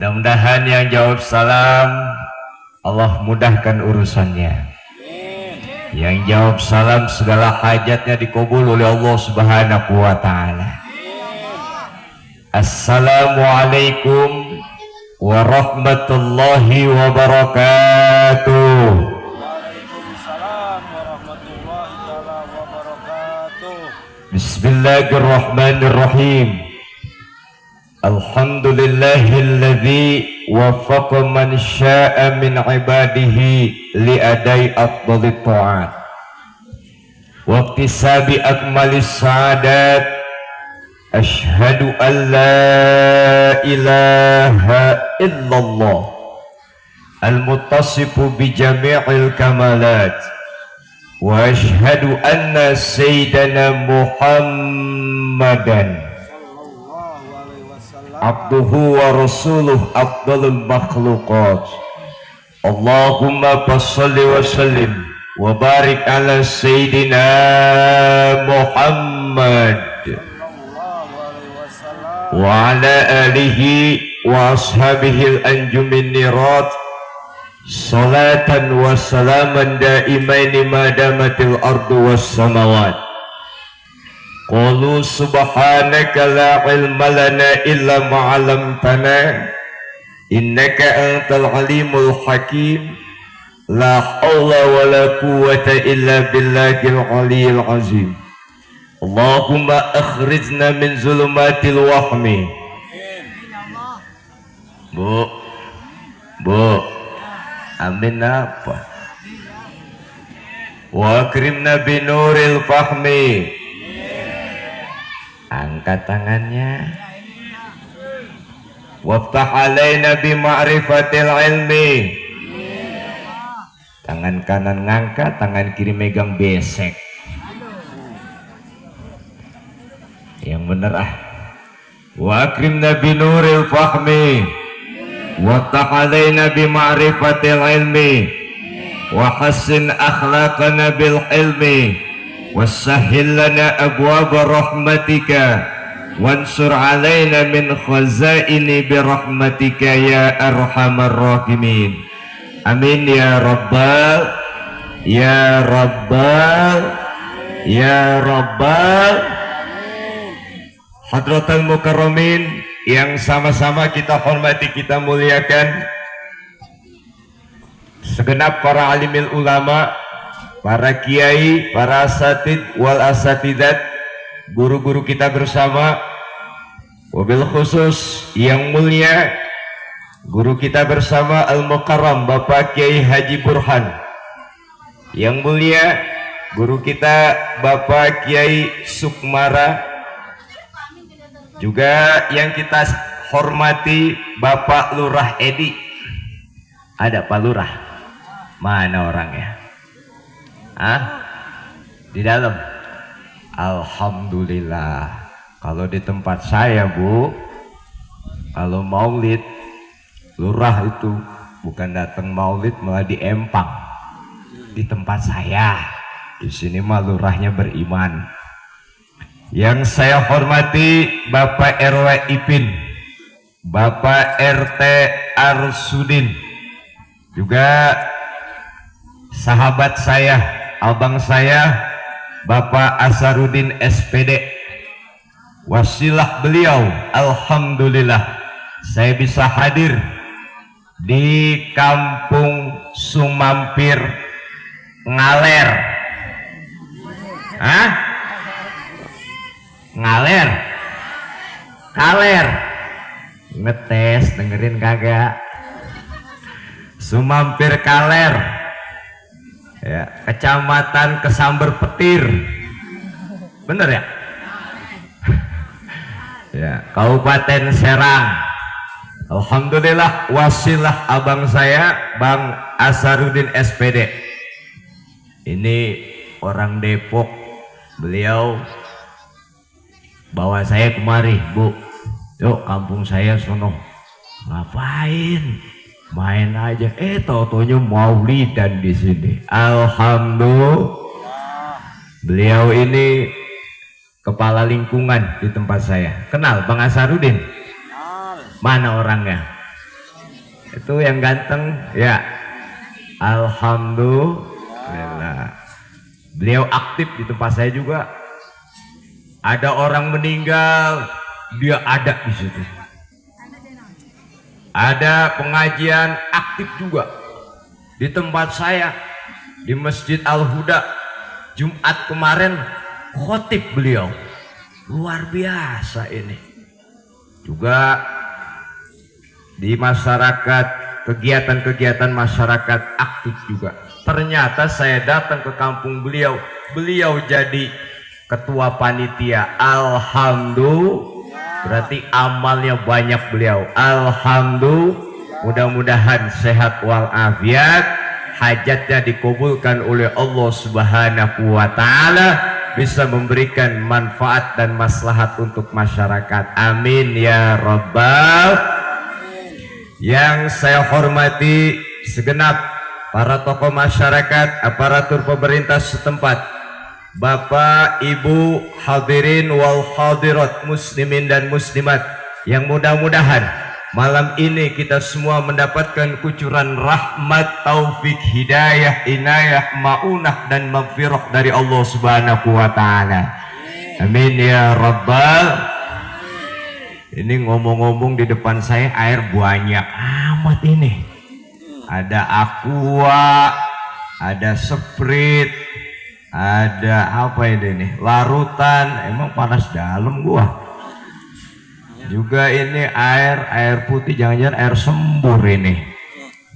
Mudah-mudahan yang jawab salam Allah mudahkan urusannya. Yang jawab salam segala hajatnya dikabul oleh Allah Subhanahu wa taala. Assalamualaikum warahmatullahi wabarakatuh. Waalaikumsalam warahmatullahi wabarakatuh. Bismillahirrahmanirrahim. Alhamdulillahilladzi wafaqa man syaa min ibadihi li adai afdalit ta'at wa iktisabi akmalis sa'adat. Ashhadu an la ilaha illallah al-muttasifu bi jami'il kamalat wa ashhadu anna sayyidana Muhammadan abduhu wa rasuluh afdalul makhluqat. Allahumma fassalli wa sallim wa barik ala sayyidina Muhammad wa ala alihi wa ashabihi al-anjumin nirat salatan wa salaman daimaini madamatil ardu was samawat. Qalu subhanaka la ilma lana illa ma 'allamtana innaka antal alimul hakim. La haula wala quwwata illa billahil aliyil azim. Allahumma akhrijna min zulumatil wahmi. Bu, amin apa? Wa akrimna binuril fahmi. Angkat tangannya. Waftah alaina bi ma'rifatil ilmi. Tangan kanan ngangkat, tangan kiri megang besek. Yang bener ah. Wa akrimna bi nuril fahmi. Waftah alaina bi ma'rifatil ilmi. Wa hassin akhlaqana bil ilmi. Wassahil lana abwaba rahmatika wansur alaina min khazaini birahmatika ya arhamar rahimin. Amin ya rabbal ya rabbal ya rabbal. Hadratul mukarramin yang sama-sama kita hormati, kita muliakan, segenap para alimil ulama, para kiai, para asatid wal asatidat, guru-guru kita bersama, wabil khusus yang mulia guru kita bersama Al-Mukarram Bapak Kiai Haji Burhan, yang mulia guru kita Bapak Kiai Sukmara, juga yang kita hormati Bapak Lurah Edi. Ada Pak Lurah? Mana orangnya? Di dalam. Alhamdulillah. Kalau di tempat saya, Bu, kalau maulid, lurah itu bukan datang maulid malah di empang. Di tempat saya, di sini mah lurahnya beriman. Yang saya hormati Bapak RW Ipin, Bapak RT Arsudin, juga sahabat saya, abang saya, Bapak Asarudin SPD. Wasilah beliau, alhamdulillah saya bisa hadir di Kampung Sumampir Ngaler. Ngaler, Kaler, ngetes, dengerin kagak? Sumampir Kaler, ya, Kecamatan Kesamber Petir, bener ya? Ya, Kabupaten Serang. Alhamdulillah wasilah abang saya, Bang Asarudin SPD. Ini orang Depok, beliau bawa saya kemari, Bu. Yuk kampung saya sono. Ngapain? Main aja. Tau-taunya maulidan di sini. Alhamdulillah. Beliau ini kepala lingkungan di tempat saya. Kenal Bang Asarudin? Mana orangnya? Itu yang ganteng ya. Alhamdulillah. Beliau aktif di tempat saya juga. Ada orang meninggal, dia ada di situ. Ada pengajian aktif juga di tempat saya di Masjid Al-Huda. Jumat kemarin khotib beliau. Luar biasa ini. Juga di masyarakat, kegiatan-kegiatan masyarakat aktif juga. Ternyata saya datang ke kampung beliau, beliau jadi ketua panitia. Alhamdulillah, berarti amalnya banyak beliau. Alhamdulillah, mudah-mudahan sehat walafiat, hajatnya dikabulkan oleh Allah Subhanahu wa Ta'ala, bisa memberikan manfaat dan maslahat untuk masyarakat. Amin ya Rabbal. Yang saya hormati segenap para tokoh masyarakat, aparatur pemerintah setempat, Bapak, Ibu, hadirin wal hadirat, muslimin dan muslimat, yang mudah-mudahan malam ini kita semua mendapatkan kucuran rahmat, taufik, hidayah, inayah, maunah dan maghfirah dari Allah Subhanahu wa Ta'ala. Amin ya Rabbal. Ini ngomong-ngomong di depan saya air banyak amat ini. Ada aqua, ada Sprite, ada apa ini? Larutan. Emang panas dalam gua. Juga ini air putih, jangan-jangan air sembur ini.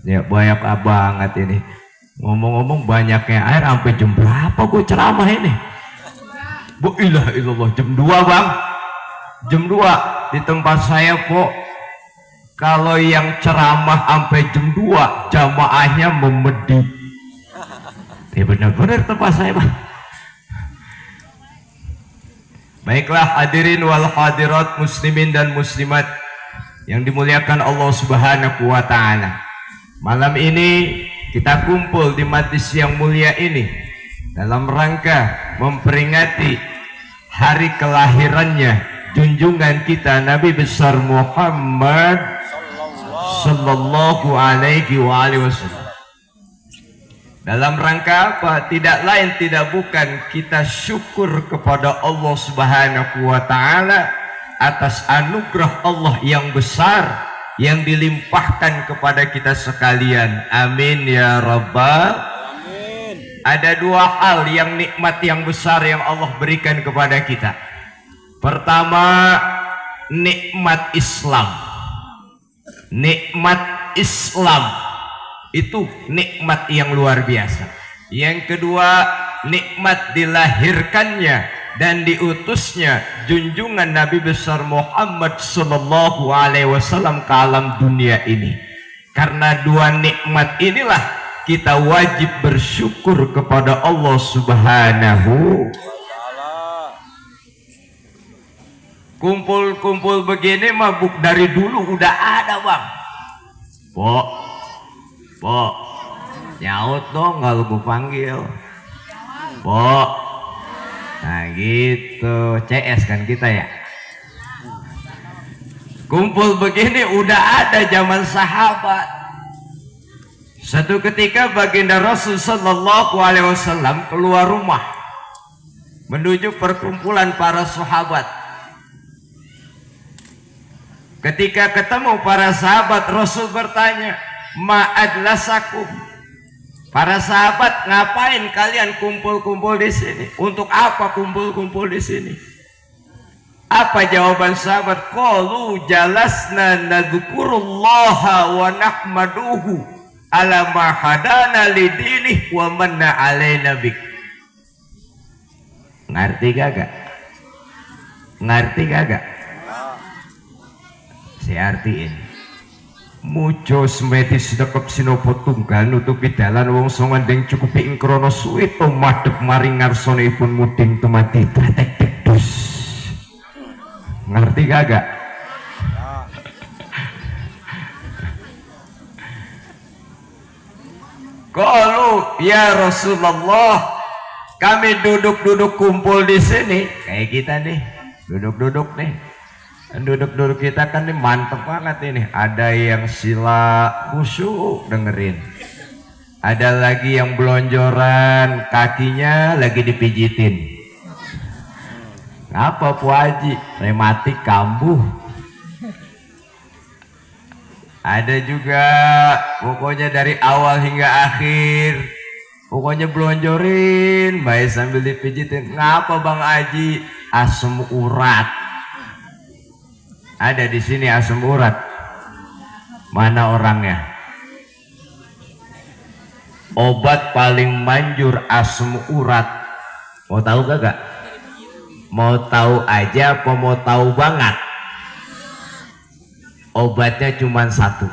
Ya banyak banget ini. Ngomong-ngomong banyaknya air sampai jam berapa gua ceramah ini? Bu ilah illallah, jam 2 bang. Jam 2 di tempat saya kok. Kalau yang ceramah sampai jam 2 jamaahnya memedih. Ya benar-benar tempat saya Pak. Baiklah hadirin wal hadirat, muslimin dan muslimat yang dimuliakan Allah Subhanahu wa Ta'ala. Malam ini kita kumpul di majlis yang mulia ini dalam rangka memperingati hari kelahirannya junjungan kita Nabi besar Muhammad sallallahu alaihi wasallam. Dalam rangka apa? Tidak lain tidak bukan kita syukur kepada Allah Subhanahu wa Ta'ala atas anugerah Allah yang besar yang dilimpahkan kepada kita sekalian. Amin ya Rabbal. Amin. Ada dua hal yang nikmat yang besar yang Allah berikan kepada kita. Pertama, nikmat Islam. Nikmat Islam itu nikmat yang luar biasa. Yang kedua, nikmat dilahirkannya dan diutusnya junjungan Nabi besar Muhammad sallallahu alaihi wasallam ke alam dunia ini. Karena dua nikmat inilah kita wajib bersyukur kepada Allah Subhanahu. Kumpul-kumpul begini mabuk dari dulu udah ada bang. Pok, nyaut dong kalau gue panggil. Pok, nah gitu, CS kan kita ya. Kumpul begini udah ada zaman sahabat. Satu ketika baginda Rasul sallallahu alaihi wasallam keluar rumah menuju perkumpulan para sahabat. Ketika ketemu para sahabat, Rasul bertanya, ma'adlasakum. Para sahabat, ngapain kalian kumpul-kumpul di sini? Untuk apa kumpul-kumpul di sini? Apa jawaban sahabat? Qalu jalasna nadzukurullaha wa nahmaduhu ala ma hadana lidinih wa manna alaina bik. Ngerti kagak? Ngerti kagak? Saya artiin. Mujo semeti sedekap sinopo tunggal nutupi dalan wong songandeng cukupi ing krana suwe to madhep maring ngarsanipun muding temati tratek dedus. Ngerti kagak? Qalu ya Rasulullah, kami duduk-duduk kumpul di sini kayak kita nih, duduk-duduk nih. Duduk-duduk kita kan ini mantep banget ini. Ada yang sila khusyuk dengerin. Ada lagi yang belonjoran, kakinya lagi dipijitin. Apa Bu Haji? Rematik kambuh. Ada juga pokoknya dari awal hingga akhir, pokoknya belonjorin, baik sambil dipijitin. Ngapa Bang Haji? Asam urat. Ada di sini asam urat. Mana orangnya? Obat paling manjur asam urat. Mau tahu kagak? Mau tahu aja apa mau tahu banget? Obatnya cuma satu.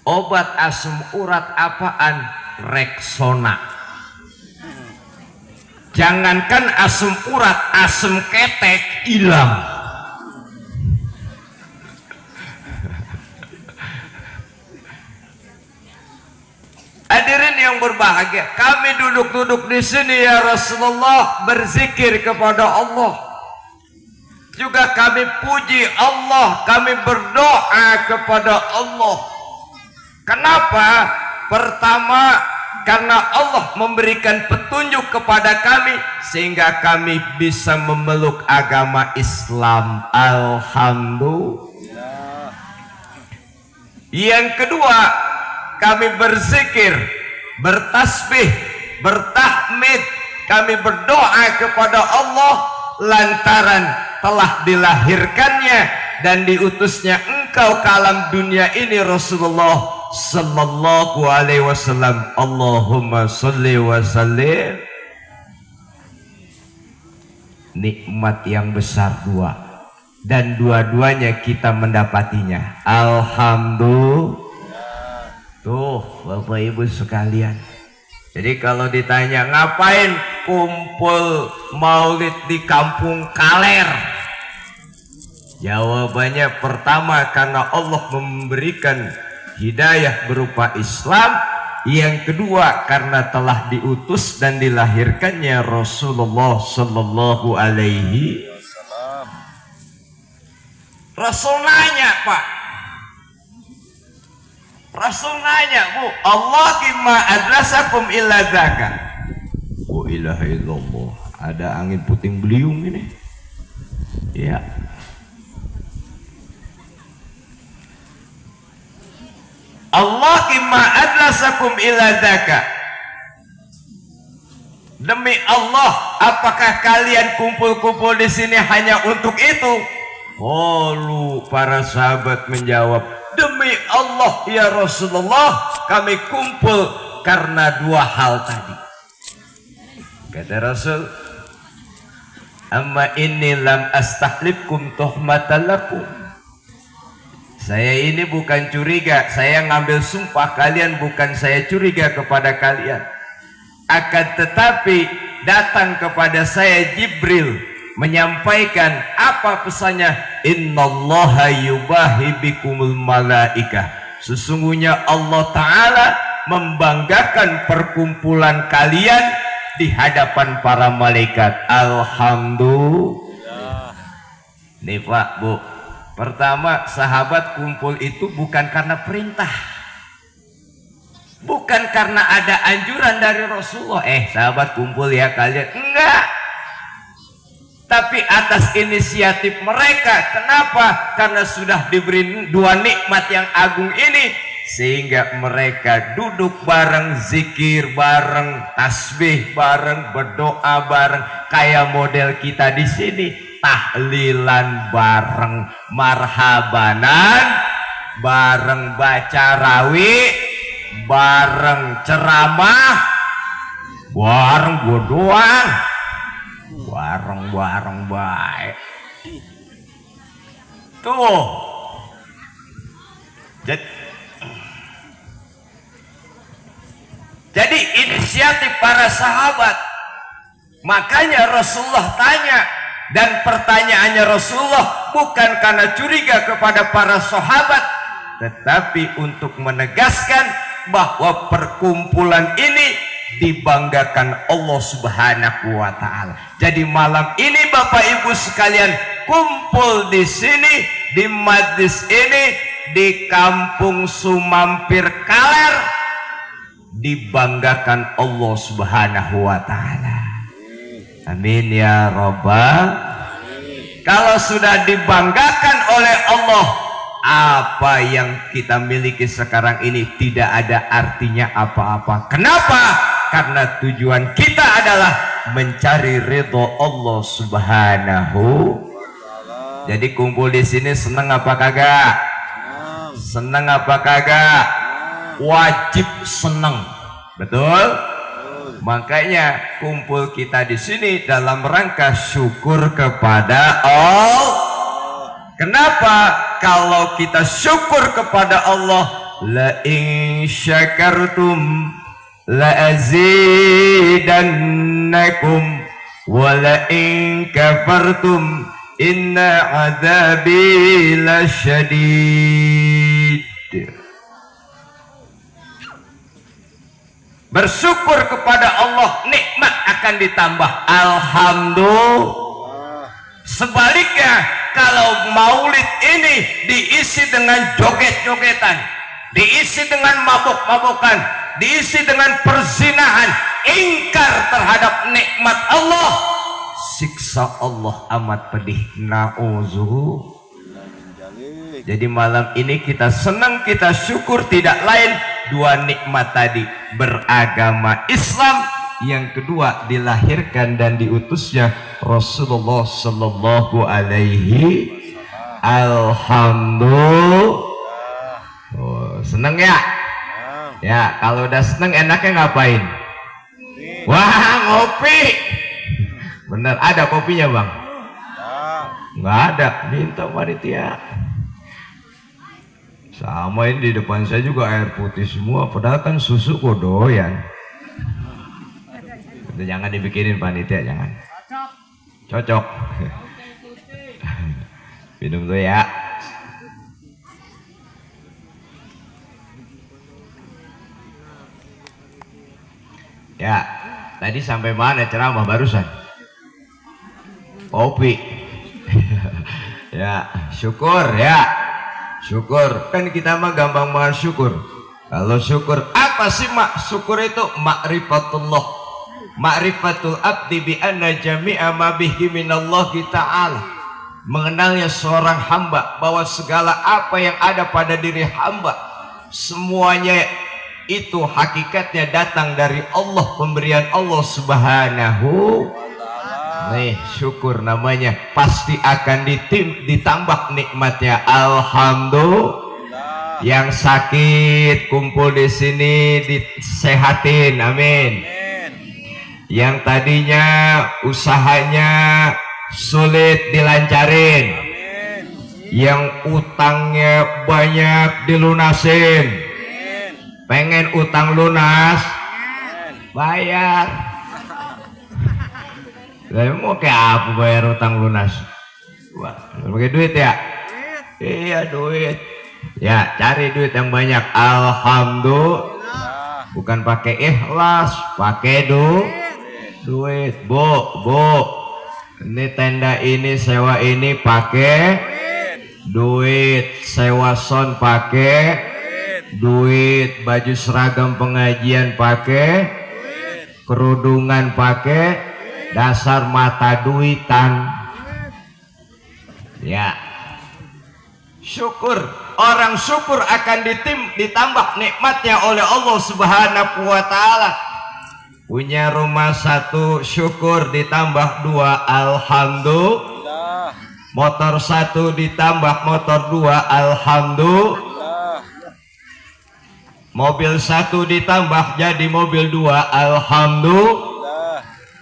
Obat asam urat apaan? Rexona. Jangankan asam urat, asam ketek hilang. Hadirin yang berbahagia, kami duduk-duduk di sini ya Rasulullah berzikir kepada Allah. Juga kami puji Allah, kami berdoa kepada Allah. Kenapa? Pertama, karena Allah memberikan petunjuk kepada kami sehingga kami bisa memeluk agama Islam. Alhamdulillah. Yang kedua, kami berzikir, bertasbih, bertahmid, kami berdoa kepada Allah lantaran telah dilahirkannya dan diutusnya engkau ke alam dunia ini Rasulullah sallallahu alaihi wasallam. Allahumma sholli wa sallim. Nikmat yang besar dua, dan dua-duanya kita mendapatinya. Alhamdulillah. Tuh Bapak Ibu sekalian, jadi kalau ditanya ngapain kumpul maulid di kampung Kaler, jawabannya pertama karena Allah memberikan hidayah berupa Islam. Yang kedua karena telah diutus dan dilahirkannya Rasulullah sallallahu alaihi wasallam. Rasul nanya, Pak. Rasul nanya, Bu, Allah kima adrasakum illa dzaka. Oh ilaha illallah. Ada angin puting beliung ini. Ya. Allah kima adrasakum illa dzaka. Demi Allah, apakah kalian kumpul-kumpul di sini hanya untuk itu? Qalu, para sahabat menjawab, demi Allah ya Rasulullah, kami kumpul karena dua hal tadi. Kata Rasul, amma inni lam astahlibkum tuhmatan lakum. Saya ini bukan curiga, saya ngambil sumpah kalian, bukan saya curiga kepada kalian. Akan tetapi datang kepada saya Jibril menyampaikan apa pesannya? Innallaha yubahi bikumul malaikah. Sesungguhnya Allah Ta'ala membanggakan perkumpulan kalian di hadapan para malaikat. Alhamdulillah. Nih Pak, Bu, pertama sahabat kumpul itu bukan karena perintah, bukan karena ada anjuran dari Rasulullah, sahabat kumpul ya kalian, enggak, tapi atas inisiatif mereka. Kenapa? Karena sudah diberi dua nikmat yang agung ini, sehingga mereka duduk bareng, zikir bareng, tasbih bareng, berdoa bareng, kayak model kita di sini, tahlilan bareng, marhabanan bareng, baca rawi bareng, ceramah bareng, doang bareng baik. Tuh. Jadi inisiatif para sahabat. Makanya Rasulullah tanya, dan pertanyaannya Rasulullah bukan karena curiga kepada para sahabat, tetapi untuk menegaskan bahwa perkumpulan ini dibanggakan Allah Subhanahu wa Ta'ala. Jadi malam ini Bapak Ibu sekalian, kumpul di sini di majlis ini di Kampung Sumampir Kaler dibanggakan Allah Subhanahu wa taala. Amin ya rabbal. Kalau sudah dibanggakan oleh Allah, apa yang kita miliki sekarang ini tidak ada artinya apa-apa. Kenapa? Karena tujuan kita adalah mencari ridho Allah Subhanahu. Jadi kumpul di sini senang apa kagak? Senang apa kagak? Wajib senang, betul? Makanya kumpul kita di sini dalam rangka syukur kepada Allah. Kenapa? Kalau kita syukur kepada Allah, la in syakartum la azidannakum wa la in kafartum inna adzabi lasyadid. Bersyukur kepada Allah, nikmat akan ditambah. Alhamdulillah. Sebaliknya, kalau maulid ini diisi dengan joget-jogetan, diisi dengan mabuk-mabukan, diisi dengan perzinahan, ingkar terhadap nikmat Allah, siksa Allah amat pedih. Na'udzubillah. Jadi malam ini kita senang, kita syukur, tidak lain dua nikmat tadi, beragama Islam, yang kedua dilahirkan dan diutusnya Rasulullah sallallahu alaihi. Alhamdulillah. Oh, seneng ya? Ya, kalau udah seneng enaknya ngapain? Wah, ngopi. Bener, ada kopinya bang? Nggak ada, minta panitia. Sama ini di depan saya juga air putih semua, padahal kan susu kok doyan. Jangan dibikinin panitia, jangan. Cocok. Minum dulu ya. Ya, tadi sampai mana ceramah barusan? Kopi. Ya, syukur ya. Syukur, kan kita mah gampang banget syukur. Kalau syukur, apa sih mak? Syukur itu ma'rifatullah, ma'rifatul abdi bi anna jami'a ma bihi minallahi ta'ala. Mengenalnya seorang hamba bahwa segala apa yang ada pada diri hamba, semuanya itu hakikatnya datang dari Allah, pemberian Allah Subhanahu. Nih syukur namanya, pasti akan ditambah nikmatnya. Alhamdulillah. Yang sakit kumpul di sini disehatin, amin. Yang tadinya usahanya sulit dilancarin, yang utangnya banyak dilunasin. Pengen utang lunas, bayar. Saya mau kayak apa bayar utang lunas? Wah, pakai duit ya? Iya duit. Ya cari duit yang banyak. Alhamdulillah. Bukan pakai ikhlas, pakai duit. Bu, ini tenda ini sewa ini pakai duit, sewa sound pakai duit, baju seragam pengajian pakai, kerudungan pakai. Dasar mata duitan. Ya, syukur, orang syukur akan ditambah nikmatnya oleh Allah Subhanahu wa taala. Punya rumah satu, syukur, ditambah dua, alhamdulillah. Motor satu ditambah motor dua, alhamdulillah. Mobil satu ditambah jadi mobil dua, alhamdulillah.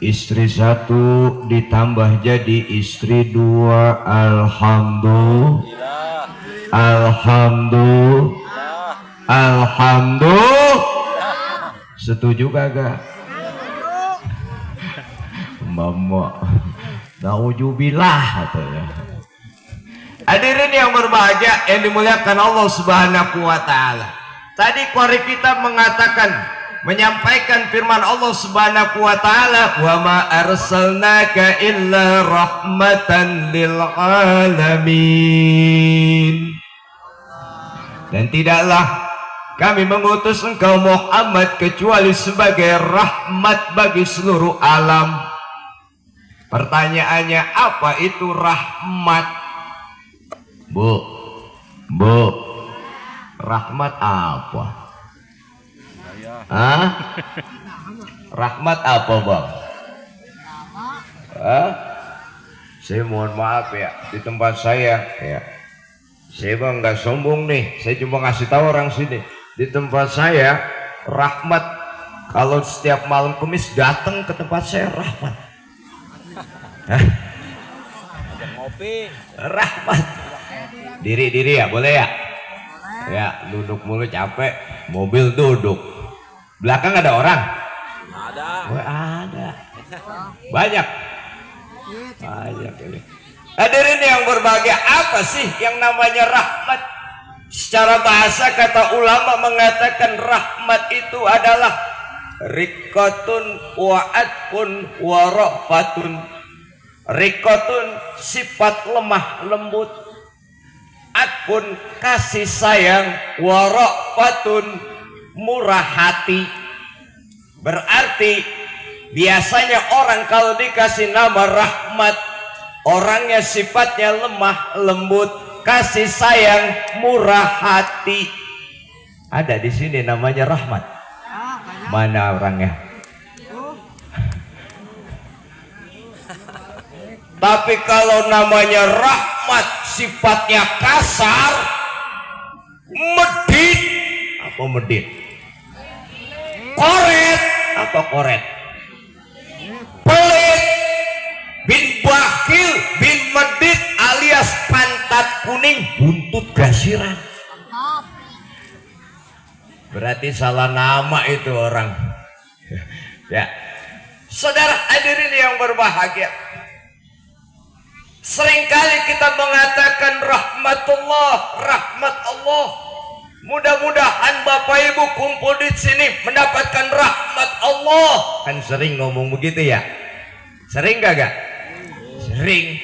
Istri satu ditambah jadi istri dua, alhamdulillah. Alhamdulillah. Alhamdulillah. Setuju kagak? Mama, nauzubillah katanya. Hadirin yang berbahagia yang dimuliakan Allah Subhanahu wa taala. Tadi qari kita mengatakan menyampaikan firman Allah Subhanahu wa taala, "Wa ma arsalnaka illa rahmatan lil alamin." Dan tidaklah kami mengutus engkau Muhammad kecuali sebagai rahmat bagi seluruh alam. Pertanyaannya, apa itu rahmat? Bu, rahmat apa? Hah? Rahmat apa, Bang? Hah? Saya mohon maaf ya, di tempat saya ya. Saya bang nggak sombong nih, saya cuma ngasih tahu orang sini. Di tempat saya, rahmat kalau setiap malam Kamis datang ke tempat saya rahmat. Hah? Ngopi. Rahmat. Diri ya, boleh ya? Ya, duduk mulu capek, mobil duduk. Belakang ada orang? Ada. Oh, ada. Banyak ini. Hadirin yang berbahagia, apa sih yang namanya rahmat? Secara bahasa kata ulama mengatakan rahmat itu adalah riqatun wa atqun wa rafatun. Riqatun sifat lemah lembut, atqun kasih sayang, wa rafatun murah hati. Berarti biasanya orang kalau dikasih nama rahmat, orangnya sifatnya lemah lembut, kasih sayang, murah hati. Ada di sini namanya rahmat. Mana orangnya? Tapi kalau namanya rahmat sifatnya kasar, medit. Apa medit? Koret. Apa koret? Pelit, bin bakil, bin medit alias pantat kuning, buntut gasiran. Berarti salah nama itu orang. Ya, saudara hadirin yang berbahagia, seringkali kita mengatakan rahmatullah, rahmat Allah. Mudah-mudahan Bapak Ibu kumpul di sini mendapatkan rahmat Allah. Kan sering ngomong begitu ya? Sering gak? Sering.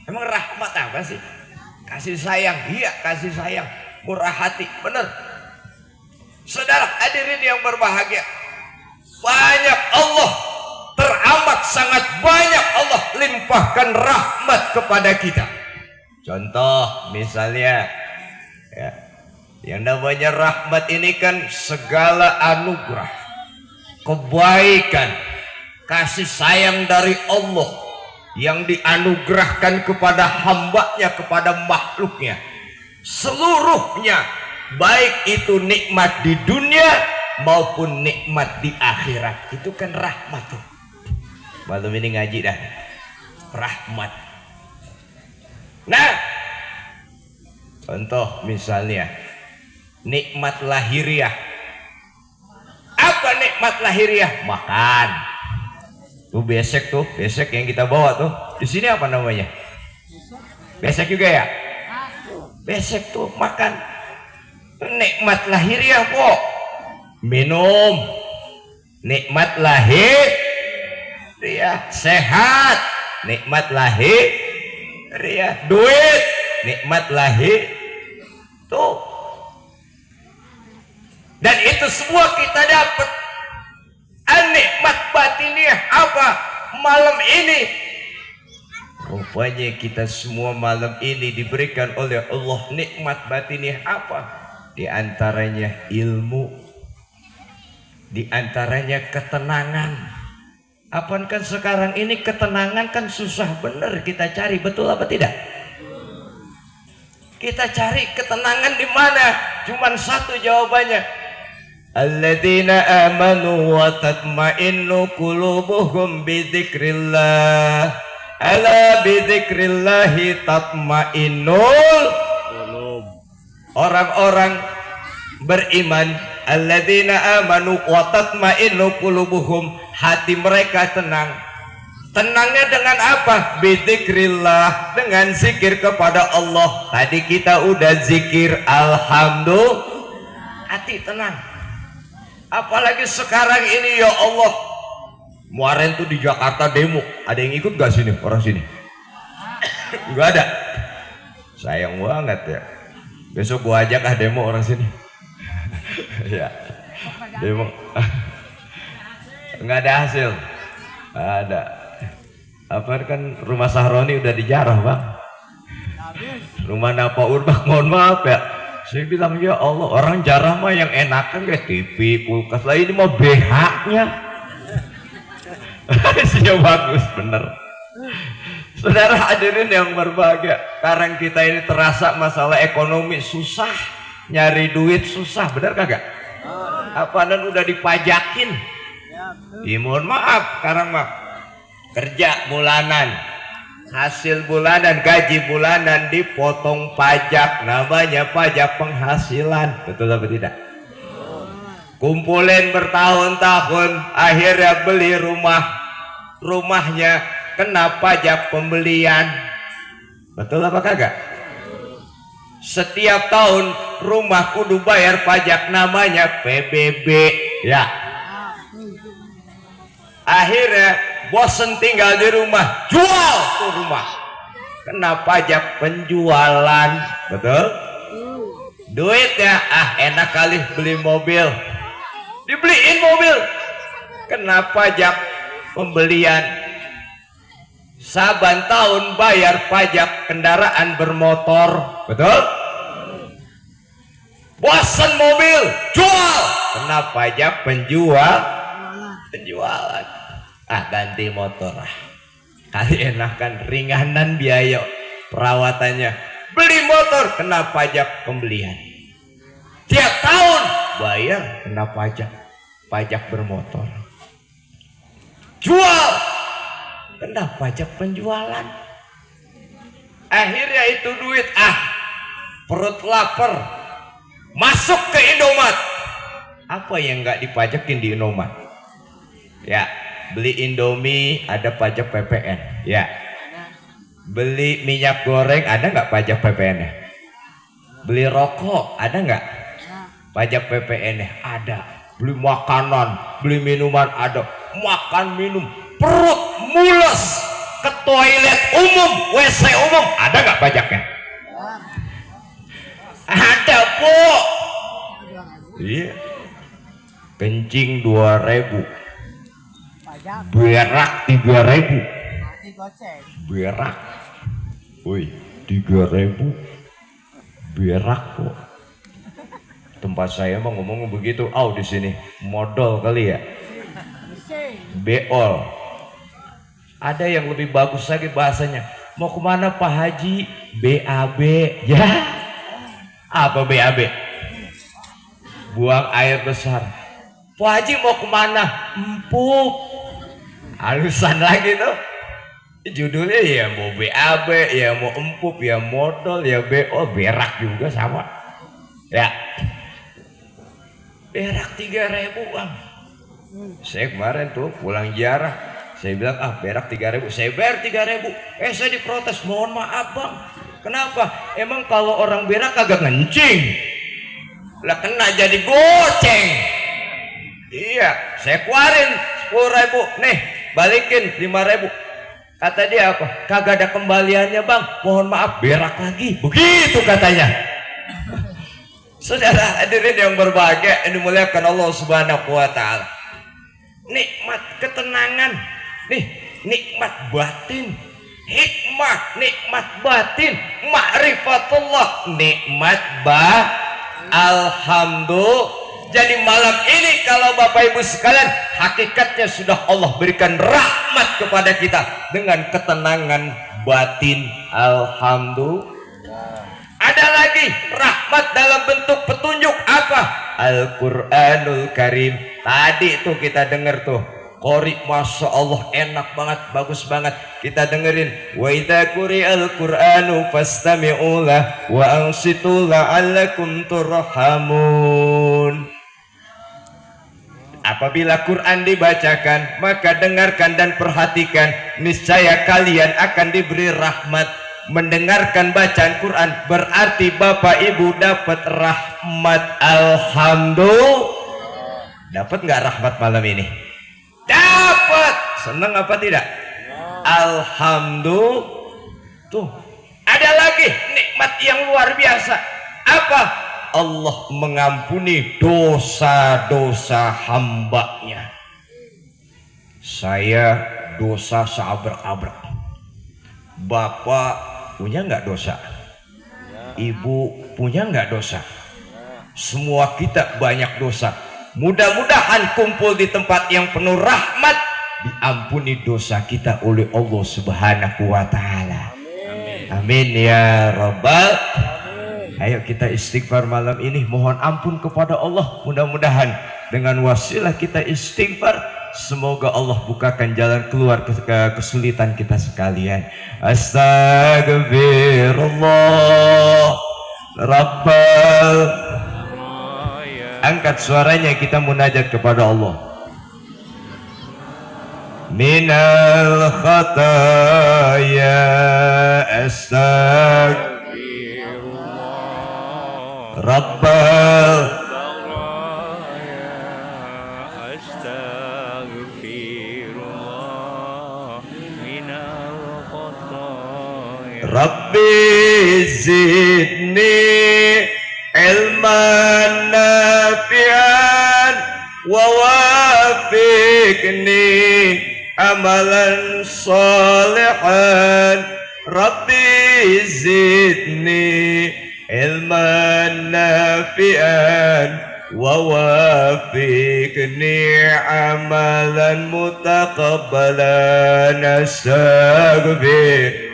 Emang rahmat apa sih? Kasih sayang. Iya, kasih sayang, murah hati. Bener. Saudara hadirin yang berbahagia, banyak Allah, teramat sangat banyak Allah limpahkan rahmat kepada kita. Contoh misalnya ya, yang namanya rahmat ini kan segala anugerah, kebaikan, kasih sayang dari Allah yang dianugerahkan kepada hambanya, kepada makhluknya. Seluruhnya, baik itu nikmat di dunia maupun nikmat di akhirat. Itu kan rahmat tuh. Malam ini ngaji dah. Rahmat. Nah, contoh misalnya nikmat lahiriah. Apa nikmat lahiriah? Makan. Tuh besek yang kita bawa tuh. Di sini apa namanya? Besek juga ya? Besek tuh makan. Nikmat lahiriah kok. Minum. Nikmat lahiriah. Sehat. Nikmat lahiriah. Duit. Nikmat lahir. Tuh. Dan itu semua kita dapat. Nikmat batiniah apa? Malam ini rupanya kita semua malam ini diberikan oleh Allah nikmat batiniah apa? Di antaranya ilmu, di antaranya ketenangan. Apaan kan sekarang ini ketenangan kan susah bener kita cari, betul apa tidak? Kita cari ketenangan di mana? Cuman satu jawabannya. Alladzina amanu wa tatma'innu qulubuhum bidzikrillah. Ala bidzikrillahi tatma'innul qulub. Orang-orang beriman, alladzina amanu wa tatma'innu qulubuhum, hati mereka tenang. Tenangnya dengan apa? Bidzikrillah, dengan zikir kepada Allah. Tadi kita udah zikir alhamdulillah, hati tenang. Apalagi sekarang ini, ya Allah. Kemarin tuh di Jakarta demo, ada yang ikut gak sini, orang sini? Gak ada. Sayang banget ya. Besok gua ajak demo orang sini. Ya, demo. Nggak ada hasil. Nggak ada. Apa kan rumah Sahroni udah dijarah, Bang. Rumah Napa Urbak, mohon maaf ya. Saya bilang, ya Allah, orang jarah mah yang enakan kayak TV, kulkas lah, ini mah BH-nya. Isinya bagus, bener. Saudara hadirin yang berbahagia, sekarang kita ini terasa masalah ekonomi susah, nyari duit susah, bener kagak? Apaan udah dipajakin? Ya, mohon maaf, sekarang mah kerja bulanan, hasil bulanan, gaji bulanan dipotong pajak, namanya pajak penghasilan, betul apa tidak? Kumpulin bertahun-tahun, akhirnya beli rumahnya kena pajak pembelian, betul apa kagak? Setiap tahun rumah kudu bayar pajak, namanya PBB, ya. Akhirnya bosen tinggal di rumah, jual tuh rumah, kena pajak penjualan, betul? Duitnya enak kali beli mobil, dibeliin mobil, kena pajak pembelian. Saban tahun bayar pajak kendaraan bermotor, betul? Bosen mobil, jual, kena pajak penjualan. Ganti motor, kali enakan, ringanan biaya perawatannya. Beli motor kena pajak pembelian, tiap tahun bayar kena pajak bermotor. Jual kena pajak penjualan. Akhirnya itu duit perut lapar, masuk ke Indomaret. Apa yang nggak dipajakin di Indomaret? Ya, beli Indomie ada pajak PPN, ya. Beli minyak goreng ada nggak pajak PPN-nya? Beli rokok ada nggak pajak PPN-nya? Ada. Beli makanan, beli minuman ada. Makan minum, perut mules, ke toilet umum, WC umum, ada nggak pajaknya? Ada, Bu. Iya. Kencing 2.000, berak 3.000, berak, woi 3.000, berak kok. Tempat saya mah ngomong begitu, di sini modal kali ya, beol. Ada yang lebih bagus lagi bahasanya, mau kemana Pak Haji? BAB, ya. Apa BAB? Buang air besar. Pak Haji mau kemana? Empuk. Halusan lagi tuh. Judulnya ya mau BAB, ya mau empuk, ya modal, ya BO, berak juga sama. Ya. Berak 3.000, Bang. Saya kemarin tuh pulang ziarah, saya bilang berak 3.000, saya bayar 3.000. Saya diprotes, mohon maaf Bang. Kenapa? Emang kalau orang berak kagak ngencing? Lah kena jadi goceng. Iya, saya keluarin 10.000, nih balikin 5.000. Kata dia apa? Kagak ada kembaliannya Bang, mohon maaf, berak lagi. Begitu katanya. Saudara hadirin yang berbahagia, yang dimuliakan Allah Subhanahu wa Ta'ala. Nikmat ketenangan, nih nikmat batin, hikmah, nikmat batin, ma'rifatullah, nikmat alhamdulillah. Jadi malam ini kalau Bapak Ibu sekalian, hakikatnya sudah Allah berikan rahmat kepada kita dengan ketenangan batin, alhamdulillah. Ada lagi rahmat dalam bentuk petunjuk, apa? Al-Quranul Karim. Tadi tuh kita dengar tuh qori, masya Allah enak banget, bagus banget. Kita dengerin, wa idza quri'al Qur'anu fastami'u lahu wa ansitu la'allakum turhamun. Apabila Quran dibacakan, maka dengarkan dan perhatikan, niscaya kalian akan diberi rahmat. Mendengarkan bacaan Quran berarti Bapak Ibu dapat rahmat, alhamdulillah. Dapat nggak rahmat malam ini? Dapat. Senang apa tidak? Alhamdulillah. Tuh, ada lagi nikmat yang luar biasa. Apa? Allah mengampuni dosa-dosa hambanya. Saya dosa seabrek-abrek. Bapak punya nggak dosa? Ibu punya nggak dosa? Semua kita banyak dosa. Mudah-mudahan kumpul di tempat yang penuh rahmat, diampuni dosa kita oleh Allah Subhanahu wa Ta'ala. Amin ya Rabbal. Ayo kita istighfar malam ini, mohon ampun kepada Allah. Mudah-mudahan dengan wasilah kita istighfar, semoga Allah bukakan jalan keluar ke kesulitan kita sekalian. Astagfirullah Rabbal. Angkat suaranya, kita munajat kepada Allah. Minal khataya astagfirullah Rabbal. Rabbi zidni ilman nafi'an wa wafiqni amalan salihan. Rabbi zidni ilman nafi'an wa wafiqni amalan mutaqabbalan. Astaghfir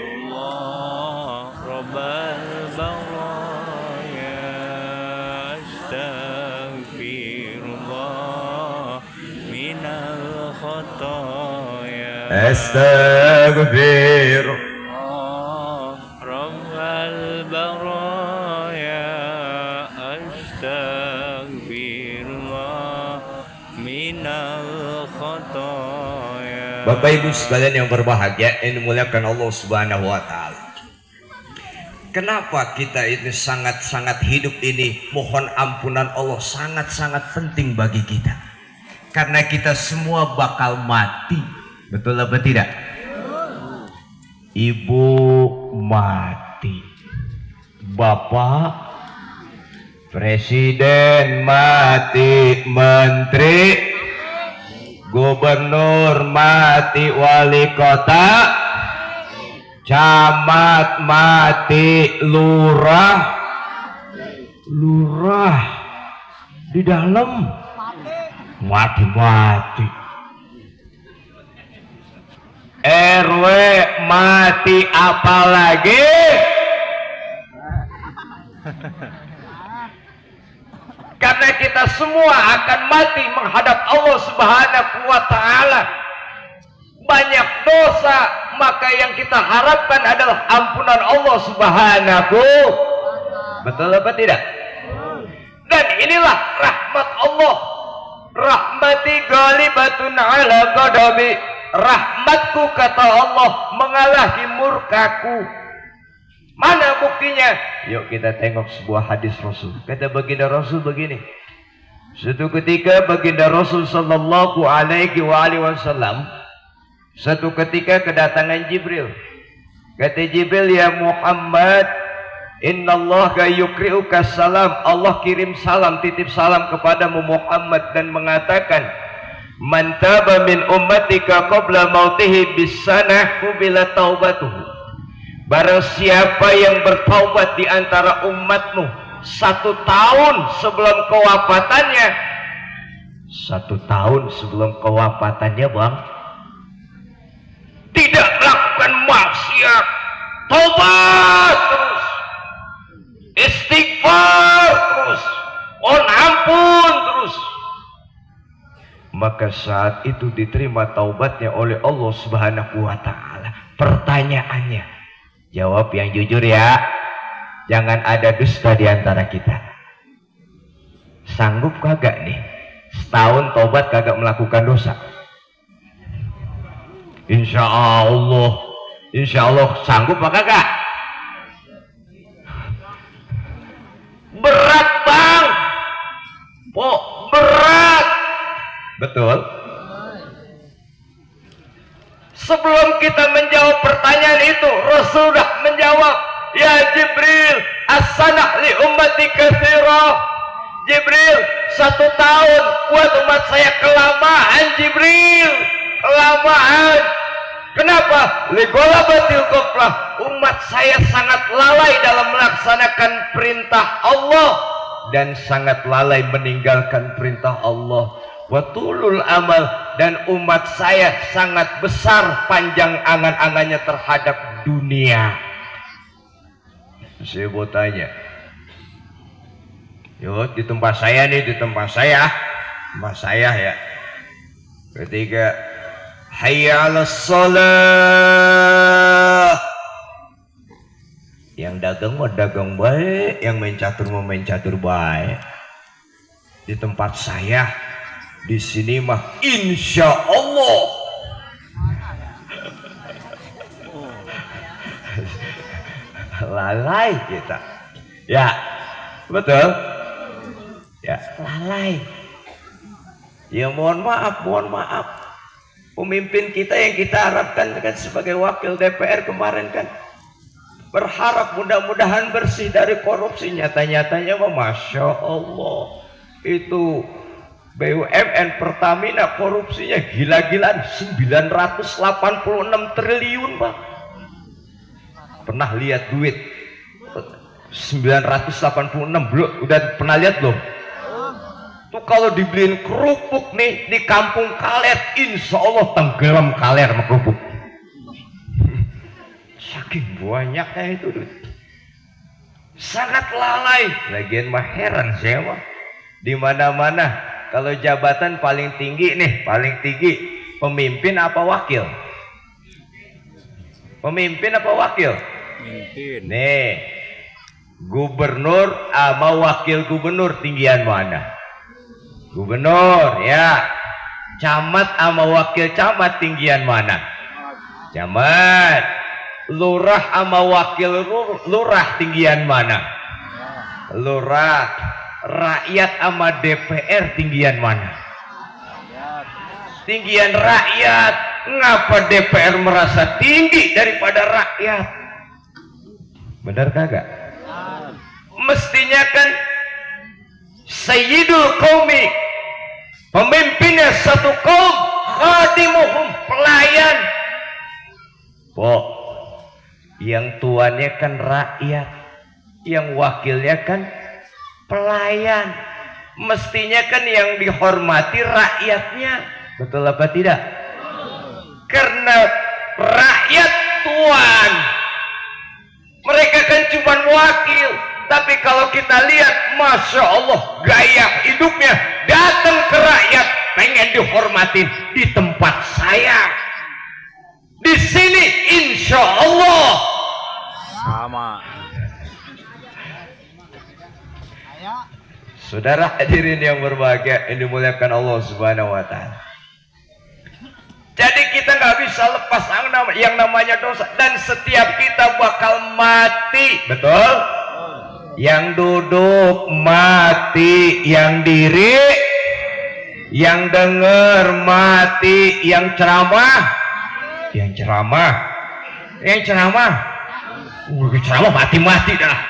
Astaghfir Rabbal baraya. Astaghfirullah minal khataya. Bapak Ibu sekalian yang berbahagia, yang dimuliakan Allah Subhanahu wa Ta'ala. Kenapa kita ini sangat-sangat hidup ini mohon ampunan Allah sangat-sangat penting bagi kita? Karena kita semua bakal mati. Betul apa tidak? Ibu mati, bapak, presiden mati, menteri, gubernur mati, wali kota, camat mati, lurah di dalam mati. RW mati, apalagi karena kita semua akan mati menghadap Allah Subhanahu wa Ta'ala. Banyak dosa, maka yang kita harapkan adalah ampunan Allah Subhanahu. Betul apa tidak? Dan inilah rahmat Allah. Rahmati ghalibatun ala ghadabi. Rahmatku, kata Allah, mengalahi murkaku. Mana buktinya? Yuk kita tengok sebuah hadis Rasul. Kata baginda Rasul begini. Suatu ketika baginda Rasul sallallahu alaihi wasallam, satu ketika kedatangan Jibril. Kata Jibril, ya Muhammad, innallaha yukri'uka salam. Allah kirim salam, titip salam kepadamu Muhammad dan mengatakan, man taba min ummatika qabla mautihi bisanah qubila taubatuhu. Barang siapa yang bertaubat di antara umatmu 1 tahun sebelum kewafatannya, 1 tahun sebelum kewafatannya, bang, tidak melakukan maksiat, taubat terus, istighfar terus, mohon ampun terus, maka saat itu diterima taubatnya oleh Allah Subhanahu wa Ta'ala. Pertanyaannya, jawab yang jujur ya, jangan ada dusta di antara kita. Sanggup kagak nih setahun taubat kagak melakukan dosa? Insya Allah sanggup apa kagak? Berat bang, berat. Betul. Sebelum kita menjawab pertanyaan itu, Rasul sudah menjawab, ya Jibril, as-sanah li ummati katsirah. Jibril, 1 tahun buat umat saya kelamaan, Jibril, kelamaan. Kenapa? Ligolabatil ghaflah. Umat saya sangat lalai dalam melaksanakan perintah Allah dan sangat lalai meninggalkan perintah Allah. Watulul amal, dan umat saya sangat besar panjang angan-angannya terhadap dunia. Saya mau tanya, yuk di tempat saya nih, tempat saya ya, ketika hayya 'alas shalah, yang dagang mah dagang baik, yang main catur mah main catur baik. Di tempat saya di sini mah insya Allah lalai kita, ya betul ya, lalai ya. Mohon maaf pemimpin kita yang kita harapkan kan sebagai wakil DPR kemarin kan berharap mudah-mudahan bersih dari korupsi. Nyata-nyatanya mah Masya Allah, itu BUMN Pertamina korupsinya gila-gilaan 986 triliun, Pak. Pernah lihat duit 986 belum? Udah pernah lihat belum? Tuh kalau dibeliin kerupuk nih di kampung Kaler, insya Allah tenggelam Kaler sama kerupuk. Saking banyaknya itu duit. Sangat lalai. Lagian mah heran saya mah. Di mana-mana kalau jabatan paling tinggi nih, paling tinggi pemimpin apa wakil? Pemimpin apa wakil? Pemimpin. Nih, gubernur sama wakil gubernur tinggian mana? Gubernur ya. Camat sama wakil camat tinggian mana? Camat. Lurah sama wakil lurah tinggian mana? Lurah. Rakyat sama DPR tinggian mana? Tinggian rakyat. Ngapa DPR merasa tinggi daripada rakyat? Benar kagak? Mestinya kan Sayyidul Qaumi, pemimpinnya satu kaum, khadimuhum, pelayan. Pok, yang tuannya kan rakyat, yang wakilnya kan pelayan. Mestinya kan yang dihormati rakyatnya. Betul apa tidak? Karena rakyat tuan, mereka kan cuma wakil. Tapi kalau kita lihat, Masya Allah, gaya hidupnya datang ke rakyat, pengen dihormatin. Di tempat saya di sini insya Allah Sama. Saudara hadirin yang berbahagia, yang dimuliakan Allah Subhanahu wa Ta'ala. Jadi kita nggak bisa lepas yang namanya dosa, dan setiap kita bakal mati, betul? Yang duduk mati, yang diri, yang dengar mati, yang ceramah, ceramah mati-mati dah.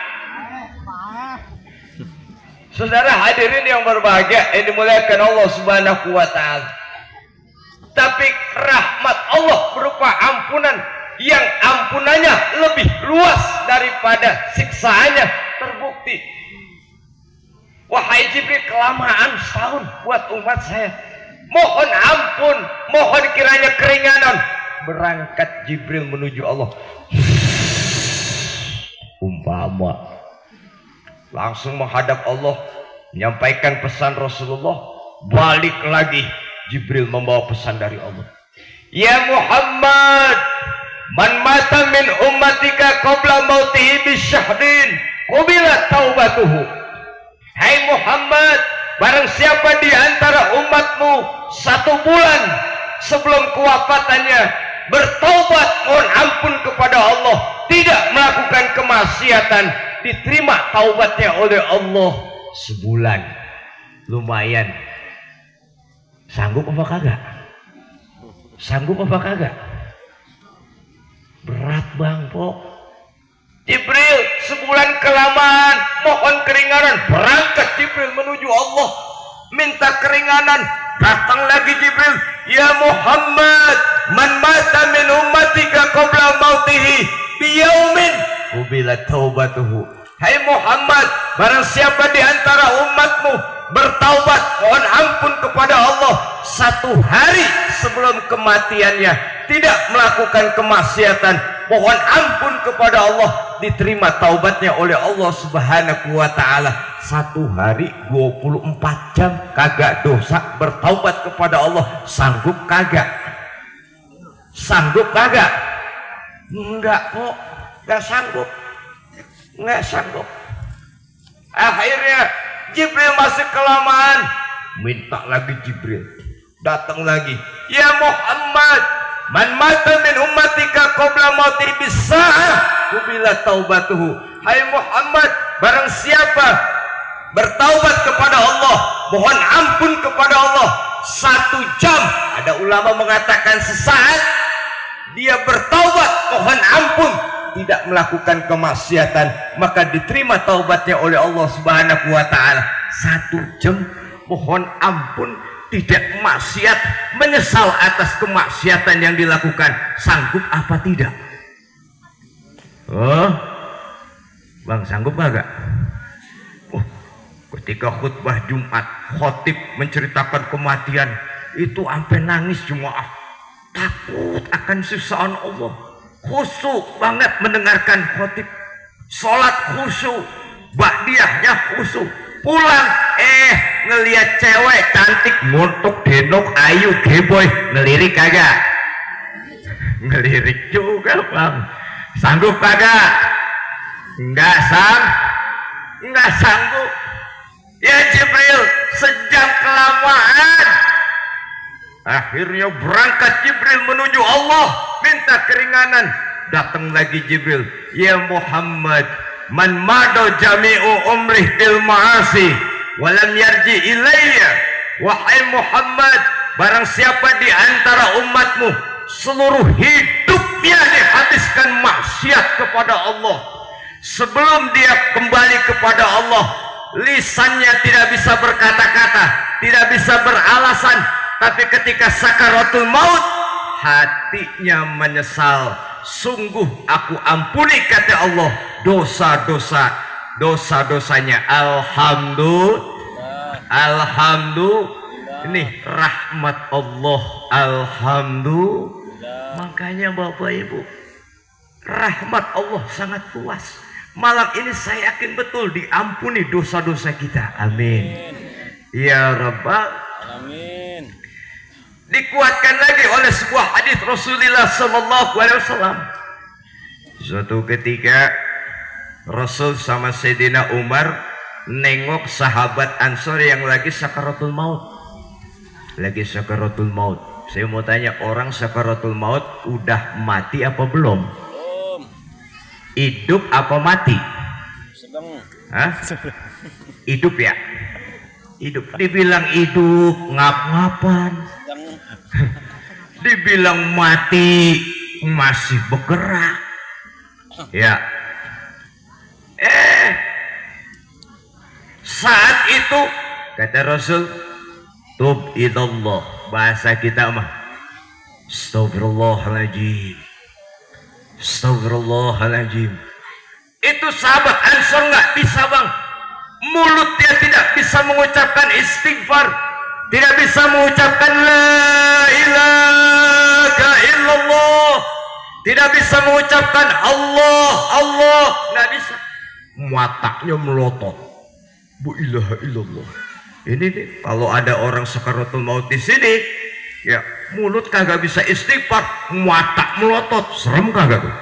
Saudara hadirin yang berbahagia, yang dimuliakan Allah Subhanahu wa Ta'ala. Tapi rahmat Allah berupa ampunan yang ampunannya lebih luas daripada siksaannya terbukti. Wahai Jibril, kelamaan setahun buat umat saya. Mohon ampun, mohon kiranya keringanan. Berangkat Jibril menuju Allah. Umpama langsung menghadap Allah, menyampaikan pesan Rasulullah. Balik lagi Jibril membawa pesan dari Allah. Ya Muhammad, man mata min ummatika qabla mautihi bisyahrin qubilat taubatuhu. Hai Muhammad, barang siapa di antara umatmu 1 bulan sebelum kewafatannya bertaubat, mohon ampun kepada Allah, tidak melakukan kemaksiatan, diterima taubatnya oleh Allah. Sebulan lumayan. Sanggup apa kagak? Sanggup apa kagak? Berat bang Pok. Jibril sebulan kelamaan mohon keringanan, berangkat Jibril menuju Allah minta keringanan. Datang lagi Jibril, ya Muhammad, man mata min ummatika qabla mautihi biyaumin qubila taubatuhu. Hai Muhammad, barang siapa di antara umatmu bertaubat mohon ampun kepada Allah 1 hari sebelum kematiannya, tidak melakukan kemaksiatan, mohon ampun kepada Allah, diterima taubatnya oleh Allah Subhanahu wa taala. 1 hari 24 jam kagak dosa, bertaubat kepada Allah. Sanggup kagak? Sanggup kagak? Enggak kok, enggak sanggup. Enggak sanggup. Akhirnya Jibril masih kelamaan, minta lagi Jibril. Datang lagi, ya Muhammad, man mata min ummatika qabla mauti bisa'ah qubila taubatuhu. Hai Muhammad, barang siapa bertaubat kepada Allah, mohon ampun kepada Allah 1 jam, ada ulama mengatakan sesaat, dia bertaubat mohon ampun, tidak melakukan kemaksiatan, maka diterima taubatnya oleh Allah Subhanahu wa taala. 1 jam mohon ampun, tidak maksiat, menyesal atas kemaksiatan yang dilakukan. Sanggup apa tidak? Oh, bang sanggup kagak? Oh, ketika khutbah Jumat, khotib menceritakan kematian itu sampai nangis jemaah, takut akan siksaan Allah, khusyuk banget mendengarkan khotib, sholat khusyuk, ba'diyahnya khusyuk. Pulang ngelihat cewek cantik montok denok ayu geboy, ngelirik kagak? Ngelirik juga bang. Sanggup kagak? Enggak sanggup. Ya Jibril, sejam kelamaan. Akhirnya berangkat Jibril menuju Allah, minta keringanan. Datang lagi Jibril, ya Muhammad, man mado jami'u umrih bil ma'asi walam yarji ilayya. Wahai Muhammad, barang siapa di antara umatmu seluruh hidupnya dihabiskan maksiat kepada Allah, sebelum dia kembali kepada Allah, lisannya tidak bisa berkata-kata, tidak bisa beralasan, tapi ketika sakaratul maut hatinya menyesal, sungguh aku ampuni kata Allah dosa-dosanya. Alhamdulillah, ini rahmat Allah. Alhamdulillah. Makanya Bapak Ibu, rahmat Allah sangat luas. Malam ini saya yakin betul diampuni dosa-dosa kita. Amin. Ya Rabbal Amin. Dikuatkan lagi oleh sebuah hadis Rasulullah SAW. Suatu ketika Rasul sama Sayyidina Umar nengok sahabat Ansor yang lagi sakaratul maut. Lagi sakaratul maut. Saya mau tanya, orang sakaratul maut udah mati apa belum? Belum. Hidup apa mati? Sedang. Hah? Hidup ya? Hidup. Dibilang hidup ngap-ngapan. Sedang. Dibilang mati masih bergerak. Ya. Saat itu kata Rasul, tub ilallah, bahasa kita mah astagfirullahaladzim, astagfirullahaladzim. Itu sahabat Ansor nggak bisa bang, mulut dia tidak bisa mengucapkan istighfar, tidak bisa mengucapkan la ilaha illallah, tidak bisa mengucapkan Allah, nggak bisa. Mataknya melotot, bu ilaha illallah. Ini nih, kalau ada orang sakaratul maut di sini, ya mulut kagak bisa istighfar, matak melotot, serem kagak tuh?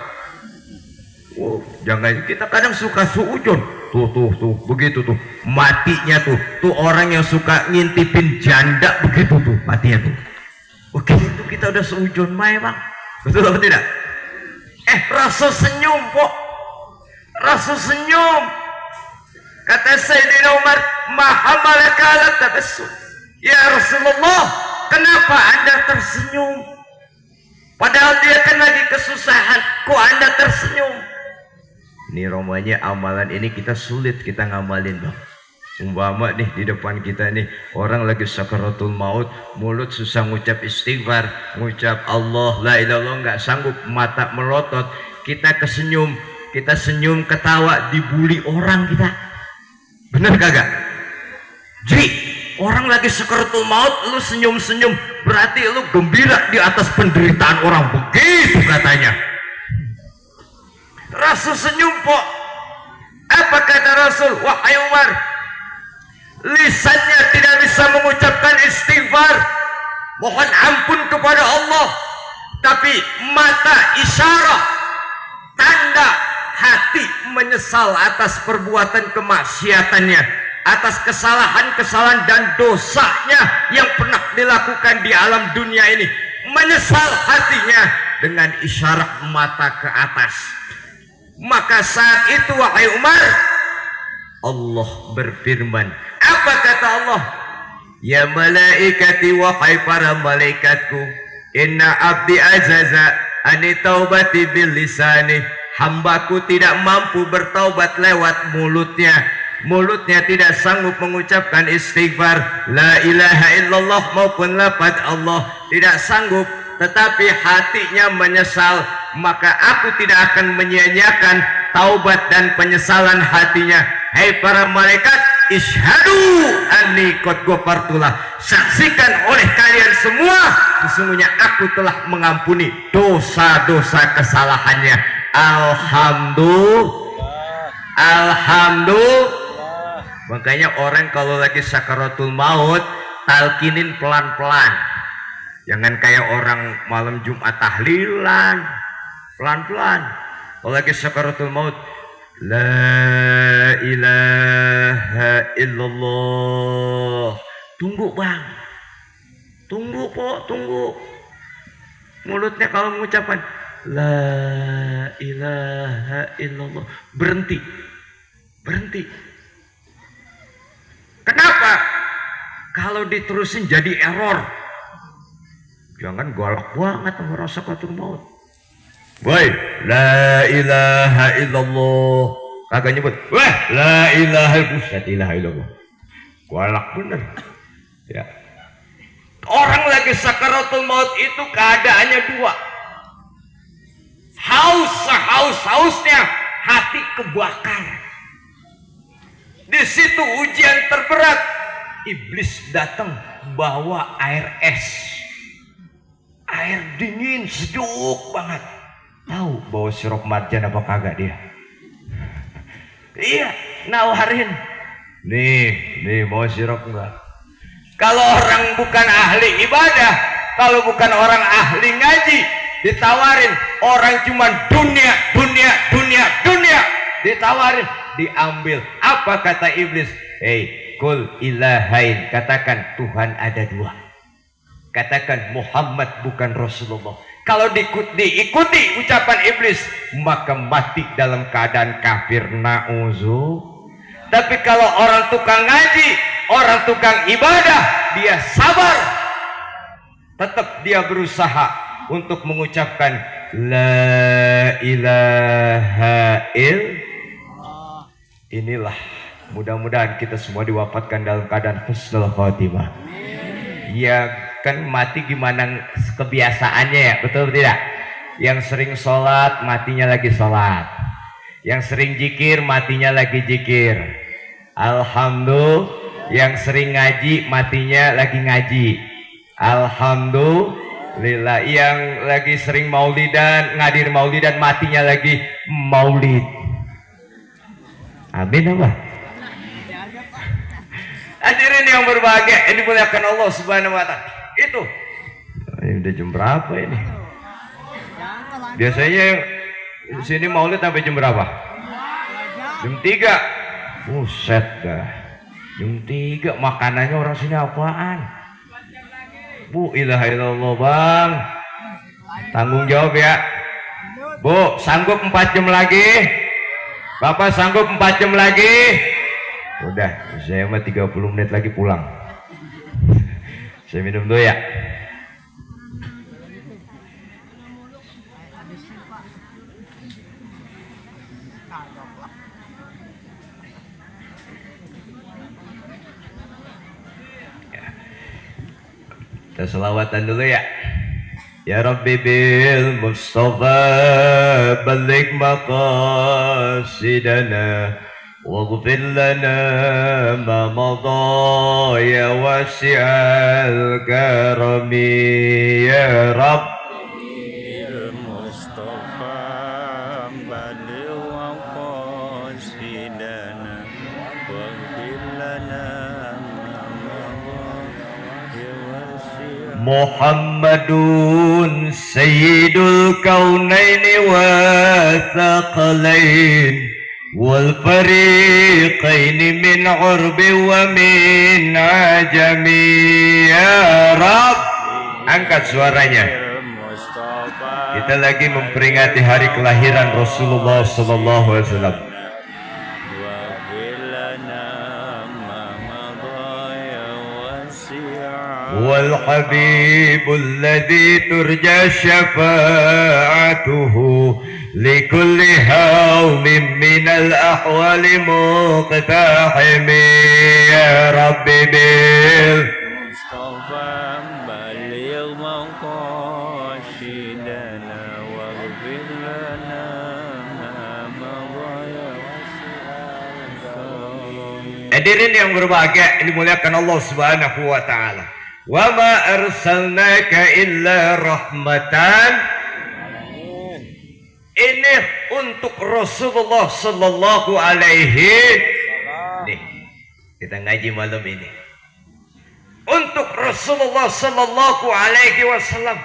Oh, jangan, kita kadang suka suujon, tuh, begitu tuh, matinya tuh orang yang suka ngintipin janda begitu tuh, matinya tuh. Oke, itu kita udah suujon mai bang, betul apa tidak? Rasul senyum kok, Rasul senyum. Kata Sayyidina Umar, mahamalaka ala tabassum. Ya Rasulullah, kenapa Anda tersenyum? Padahal dia kan lagi kesusahan, kok Anda tersenyum? Ini romanya amalan ini kita sulit kita ngamalin bang. Umpama nih di depan kita nih orang lagi sakaratul maut, mulut susah ngucap istighfar, ngucap Allah la ilaha illallah, nggak sanggup, mata melotot, kita kesenyum, kita senyum ketawa, dibully orang kita, bener kagak? Ji, orang lagi sakaratul maut lu senyum-senyum, berarti lu gembira di atas penderitaan orang, begitu katanya. Rasul senyum kok. Apa kata Rasul? Wahai Umar, lisannya tidak bisa mengucapkan istighfar, mohon ampun kepada Allah, tapi mata isyarat, tanda hati menyesal atas perbuatan kemaksiatannya, atas kesalahan-kesalahan dan dosanya yang pernah dilakukan di alam dunia ini. Menyesal hatinya dengan isyarat mata ke atas. Maka saat itu wahai Umar, Allah berfirman, apa kata Allah? Ya malaikati, wahai para malaikatku, inna abdi azaza ani taubati bil lisani, hambaku tidak mampu bertaubat lewat mulutnya. Mulutnya tidak sanggup mengucapkan istighfar la ilaha illallah maupun lafaz Allah, tidak sanggup, tetapi hatinya menyesal, maka aku tidak akan menyia-nyiakan taubat dan penyesalan hatinya. Hai para malaikat, ishadu anni qad ghafartulah, saksikan oleh kalian semua sesungguhnya aku telah mengampuni dosa-dosa kesalahannya. Alhamdulillah. Makanya orang kalau lagi sakaratul maut talkinin pelan-pelan, jangan kayak orang malam Jumat tahlilan, pelan-pelan. Kalau lagi sakaratul maut, la ilaha illallah, tunggu bang, tunggu po, tunggu. Mulutnya kalau mengucapkan la ilaha illallah, berhenti, berhenti. Kenapa? Kalau diterusin jadi error. Jangan galak banget sama sakaratul maut. Woi, la ilaha illallah. Kagak nyebut, wah, la ilaha illallah. Galak bener. Ya. Orang lagi sakaratul maut itu keadaannya dua. Hausnya hati kebakar. Di situ ujian terberat, iblis datang bawa air es, air dingin sejuk banget. Tahu bawa sirup marjan apa kagak dia? Iya, nawarin. Nih mau sirup enggak? Kalau orang bukan ahli ibadah, kalau bukan orang ahli ngaji, ditawarin. Orang cuman dunia, ditawarin, diambil. Apa kata iblis? Hei, kul ilahain, katakan Tuhan ada dua, katakan Muhammad bukan Rasulullah. Kalau diikuti ucapan iblis, maka mati dalam keadaan kafir, na'udzu. Tapi kalau orang tukang ngaji, orang tukang ibadah, dia sabar, tetap dia berusaha untuk mengucapkan la ilaha illallah. Inilah, mudah-mudahan kita semua diwafatkan dalam keadaan husnul khotimah. Ya kan, mati gimana kebiasaannya ya, betul tidak? Yang sering sholat matinya lagi sholat, yang sering zikir matinya lagi zikir. Alhamdulillah. Yang sering ngaji matinya lagi ngaji. Alhamdulillah. Yang lagi sering maulidan, ngadir maulidan, matinya lagi maulid. Amin apa? Hadirin yang berbahagia, ini dimuliakan Allah Subhanahu wa Ta'ala. Itu ini udah jam berapa ini? Biasanya di sini maulid sampai jam berapa? Jam 3. Buset dah. Jam 3 makanannya orang sini apaan? Bu, ilaha illallah bang. Tanggung jawab ya. Bu, sanggup 4 jam lagi? Bapak sanggup 4 jam lagi? Udah, saya mah 30 menit lagi pulang. Saya minum dulu ya. Kita selawatan dulu ya. Ya Rabbi bil Mustafa balik maqasidana waghfir lana ma madha ya wasi'al karami ya Rabb. Mustafa balil waqasidana waghfir lana Muhammadun Sayyidul Kaunaini wa Thaqalain wal fariqaini min urbi wa min ajami ya Rabb. Angkat suaranya. Kita lagi memperingati hari kelahiran Rasulullah sallallahu alaihi wasallam. والحبيب الذي ترجى شفاعته لكل هوم من الأحوال مقتحم يا ربي بالمصطفى بلغ مقاصدنا واغفر لنا ما مضى. Hadirin yang berbahagia, dimuliakan Allah Subhanahu wa taala. Wa ma arsalnaka illa rahmatan. Ini untuk Rasulullah sallallahu alaihi. Nih, kita ngaji malam ini. Untuk Rasulullah sallallahu alaihi wasallam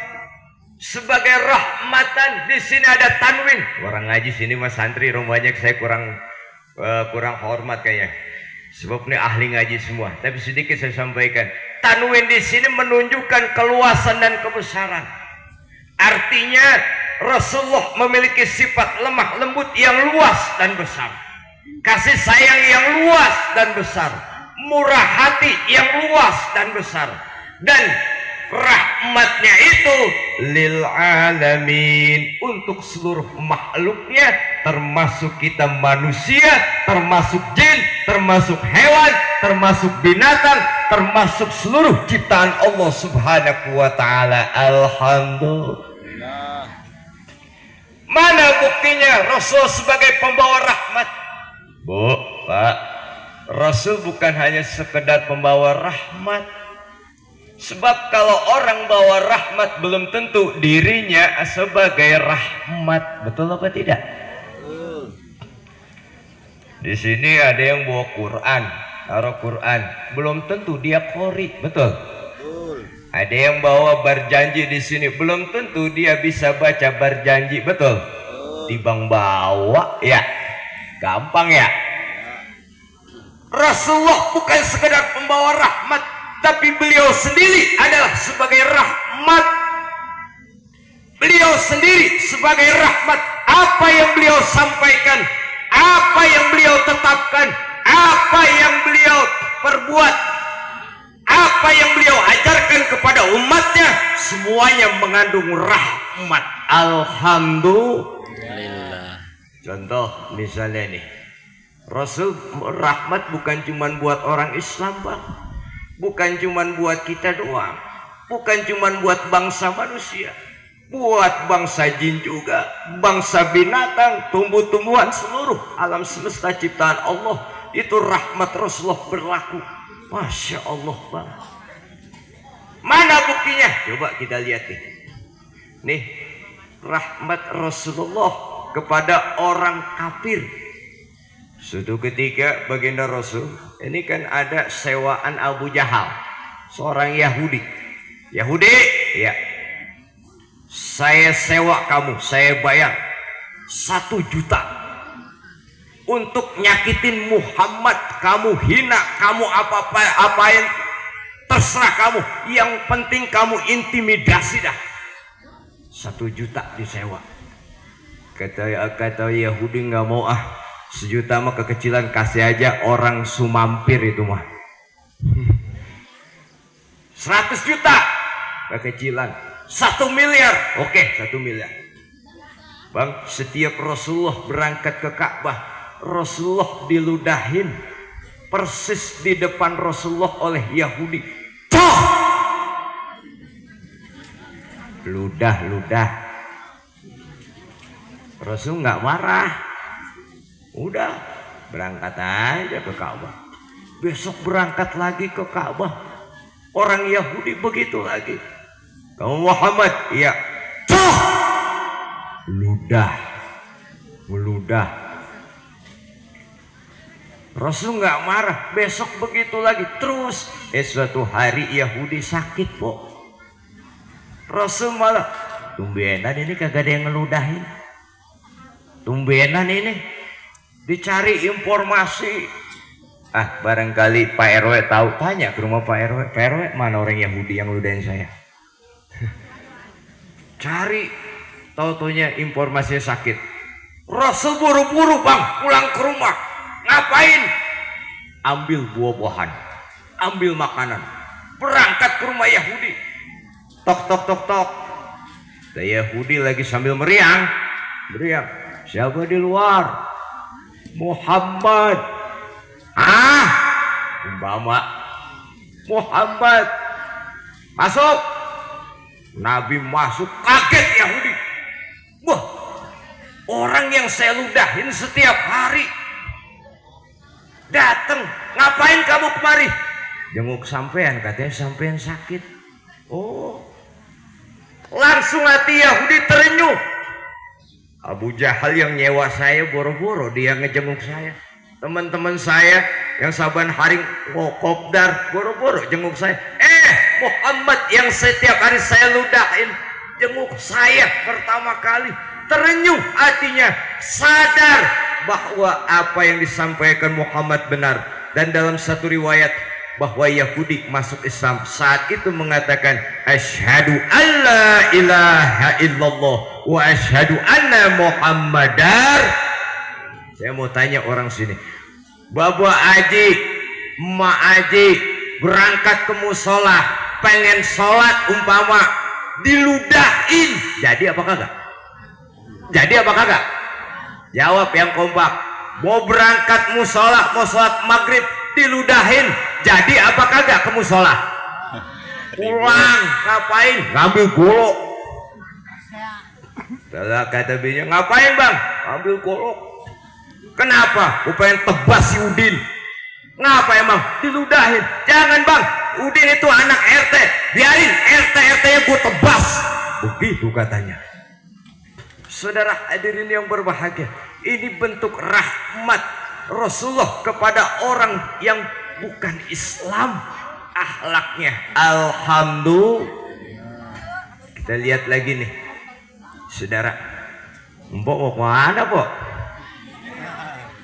sebagai rahmatan. Di sini ada tanwin. Orang ngaji sini Mas santri banyak, saya kurang hormat kayaknya. Sebab ini ahli ngaji semua. Tapi sedikit saya sampaikan. Tanwin di sini menunjukkan keluasan dan kebesaran. Artinya Rasulullah memiliki sifat lemah lembut yang luas dan besar, kasih sayang yang luas dan besar, murah hati yang luas dan besar, dan rahmatnya itu lil alamin, untuk seluruh makhluknya, termasuk kita manusia, termasuk jin, termasuk hewan, termasuk binatang, termasuk seluruh ciptaan Allah Subhanahu wa taala. Alhamdulillah. Mana buktinya Rasul sebagai pembawa rahmat? Bu, Pak, Rasul bukan hanya sekedar pembawa rahmat. Sebab kalau orang bawa rahmat belum tentu dirinya sebagai rahmat. Betul apa tidak? Di sini ada yang bawa Quran, taruh Quran, belum tentu dia qori, betul? Ada yang bawa berjanji di sini, belum tentu dia bisa baca berjanji, betul? Tibang bawa, ya, gampang ya. Rasulullah bukan sekedar pembawa rahmat, tapi beliau sendiri adalah sebagai rahmat. Beliau sendiri sebagai rahmat. Apa yang beliau sampaikan, apa yang beliau tetapkan, apa yang beliau perbuat, apa yang beliau ajarkan kepada umatnya, semuanya mengandung rahmat. Alhamdulillah. Contoh misalnya nih, Rasul rahmat bukan cuma buat orang Islam, Bang. Bukan cuma buat kita doang, bukan cuma buat bangsa manusia, buat bangsa jin juga, bangsa binatang, tumbuh-tumbuhan, seluruh alam semesta ciptaan Allah. Itu rahmat Rasulullah berlaku. Masya Allah, Bang. Mana buktinya? Coba kita lihat nih. Nih, rahmat Rasulullah kepada orang kafir. Suatu ketika baginda Rasul, ini kan ada sewaan Abu Jahal, seorang Yahudi. Yahudi, ya, saya sewa kamu, saya bayar 1 juta untuk nyakitin Muhammad. Kamu hina, kamu apa-apain, terserah kamu. Yang penting kamu intimidasi dah. 1 juta disewa. Kata Yahudi, nggak mau ah. 1 juta mah kekecilan, kasih aja orang Sumampir itu mah. 100 juta kekecilan, 1 miliar, oke 1 miliar. Bang, setiap Rasulullah berangkat ke Ka'bah, Rasulullah diludahin persis di depan Rasulullah oleh Yahudi. Cok! Ludah. Rasul nggak marah, udah berangkat aja ke Ka'bah. Besok berangkat lagi ke Ka'bah, orang Yahudi begitu lagi. Kamu Muhammad, iya. Cok! Meludah. Rasul nggak marah, besok begitu lagi terus. Suatu hari Yahudi sakit, po. Rasul malah, tumbenan ini kagak ada yang ngeludahin. Tumbenan ini dicari informasi. Barangkali Pak RW tahu, tanya ke rumah Pak RW. Pak RW, mana orang Yahudi yang ngeludahin saya? Cari, taunya informasinya sakit. Rasul buru-buru bang pulang ke rumah. Ngapain? Ambil buah-buahan, ambil makanan, berangkat ke rumah Yahudi. Tok. Yahudi lagi sambil meriang. Siapa di luar? Muhammad. Umpama Muhammad masuk. Nabi masuk, kaget Yahudi. Wah, orang yang saya ludahin setiap hari datang, ngapain kamu kemari? Jenguk sampean, katanya sampean sakit. Oh, langsung hati Yahudi terenyuh. Abu Jahal yang nyewa saya boro-boro dia ngejenguk saya. Teman-teman saya yang saban hari kopdar boro-boro jenguk saya. Muhammad yang setiap hari saya ludahin jenguk saya pertama kali. Terenyuh hatinya, sadar bahwa apa yang disampaikan Muhammad benar. Dan dalam satu riwayat bahwa Yahudi masuk Islam saat itu mengatakan asyhadu alla ilaha illallah wa asyhadu anna Muhammadar. Saya mau tanya orang sini, Bapak Aji, Emak Aji berangkat ke musola, pengen sholat umpama diludahin, jadi apa kagak? Jawab yang kompak. Mau berangkat musola, mau sholat maghrib diludahin, jadi apa kagak ke musola? Pulang ngapain? Ngambil golok. Kata bininya, ngapain bang? Ngambil golok. Kenapa? Gue pengen tebas si Udin. Ngapa emang? Diludahin. Jangan bang, Udin itu anak RT, biarin RT-nya gue tebas. Begitu katanya. Saudara hadirin yang berbahagia, ini bentuk rahmat Rasulullah kepada orang yang bukan Islam. Akhlaknya alhamdulillah. Kita lihat lagi nih, saudara. Mbok mau kemana, Pok?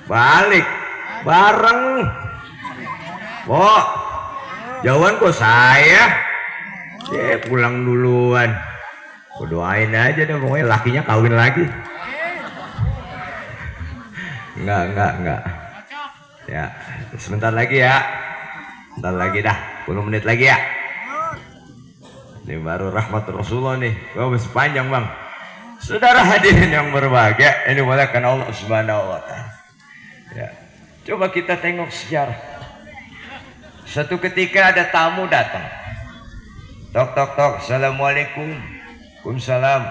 Balik bareng. Pok, jauhan kok saya. Pulang duluan. Gua doain aja deh, pokoknya lakinya kawin lagi. Enggak. Ya, sebentar lagi ya. Bentar lagi dah, 10 menit lagi ya. Ini baru rahmat Rasulullah nih. Gua masih panjang, Bang. Saudara hadirin yang berbahagia, ini muliakan Allah Subhanahu wa taala. Ya. Coba kita tengok sejarah. Suatu ketika ada tamu datang. Tok. Assalamualaikum. Waalaikumsalam.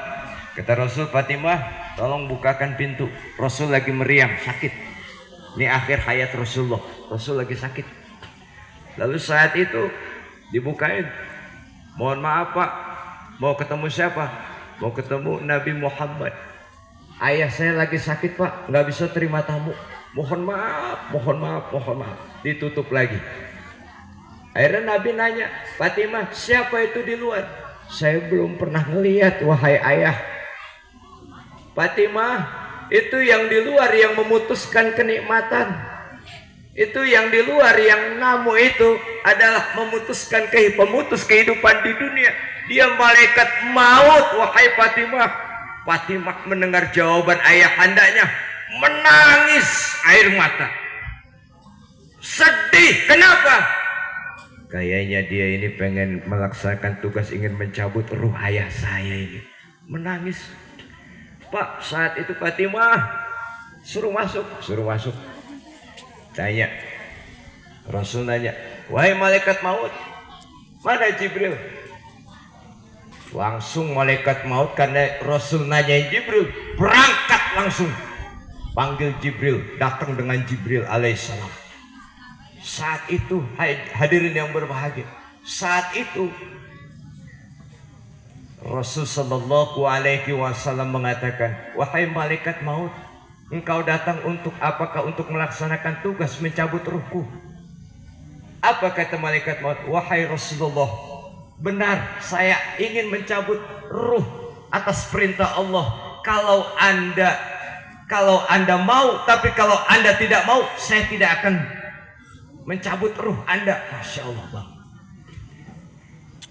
Kata Rasul, Fatimah, tolong bukakan pintu. Rasul lagi meriang, sakit. Ini akhir hayat Rasulullah. Rasul lagi sakit. Lalu saat itu dibukain. Mohon maaf Pak, mau ketemu siapa? Mau ketemu Nabi Muhammad. Ayah saya lagi sakit Pak, nggak bisa terima tamu. Mohon maaf. Ditutup lagi. Akhirnya Nabi nanya, Fatimah, siapa itu di luar? Saya belum pernah ngelihat, wahai ayah. Fatimah, itu yang di luar yang memutuskan kenikmatan. Itu yang di luar yang namu itu adalah pemutus kehidupan di dunia. Dia malaikat maut, wahai Fatimah. Fatimah mendengar jawaban ayahandanya, menangis air mata. Sedih, kenapa? Kayaknya dia ini pengen melaksanakan tugas, ingin mencabut ruh ayah saya ini. Menangis. Pak, saat itu Fatimah suruh masuk. Tanya. Rasul nanya, wahai malaikat maut, mana Jibril? Langsung malaikat maut, karena Rasul nanya Jibril, berangkat langsung. Panggil Jibril, datang dengan Jibril alaihissalam. Saat itu, hadirin yang berbahagia, saat itu Rasul sallallahu alaihi wasallam mengatakan, wahai malaikat maut, engkau datang untuk apakah? Untuk melaksanakan tugas mencabut ruhku. Apa kata malaikat maut? Wahai Rasulullah, benar, saya ingin mencabut ruh atas perintah Allah. Kalau anda mau, tapi kalau anda tidak mau, saya tidak akan mencabut ruh anda. Masya Allah, Bang.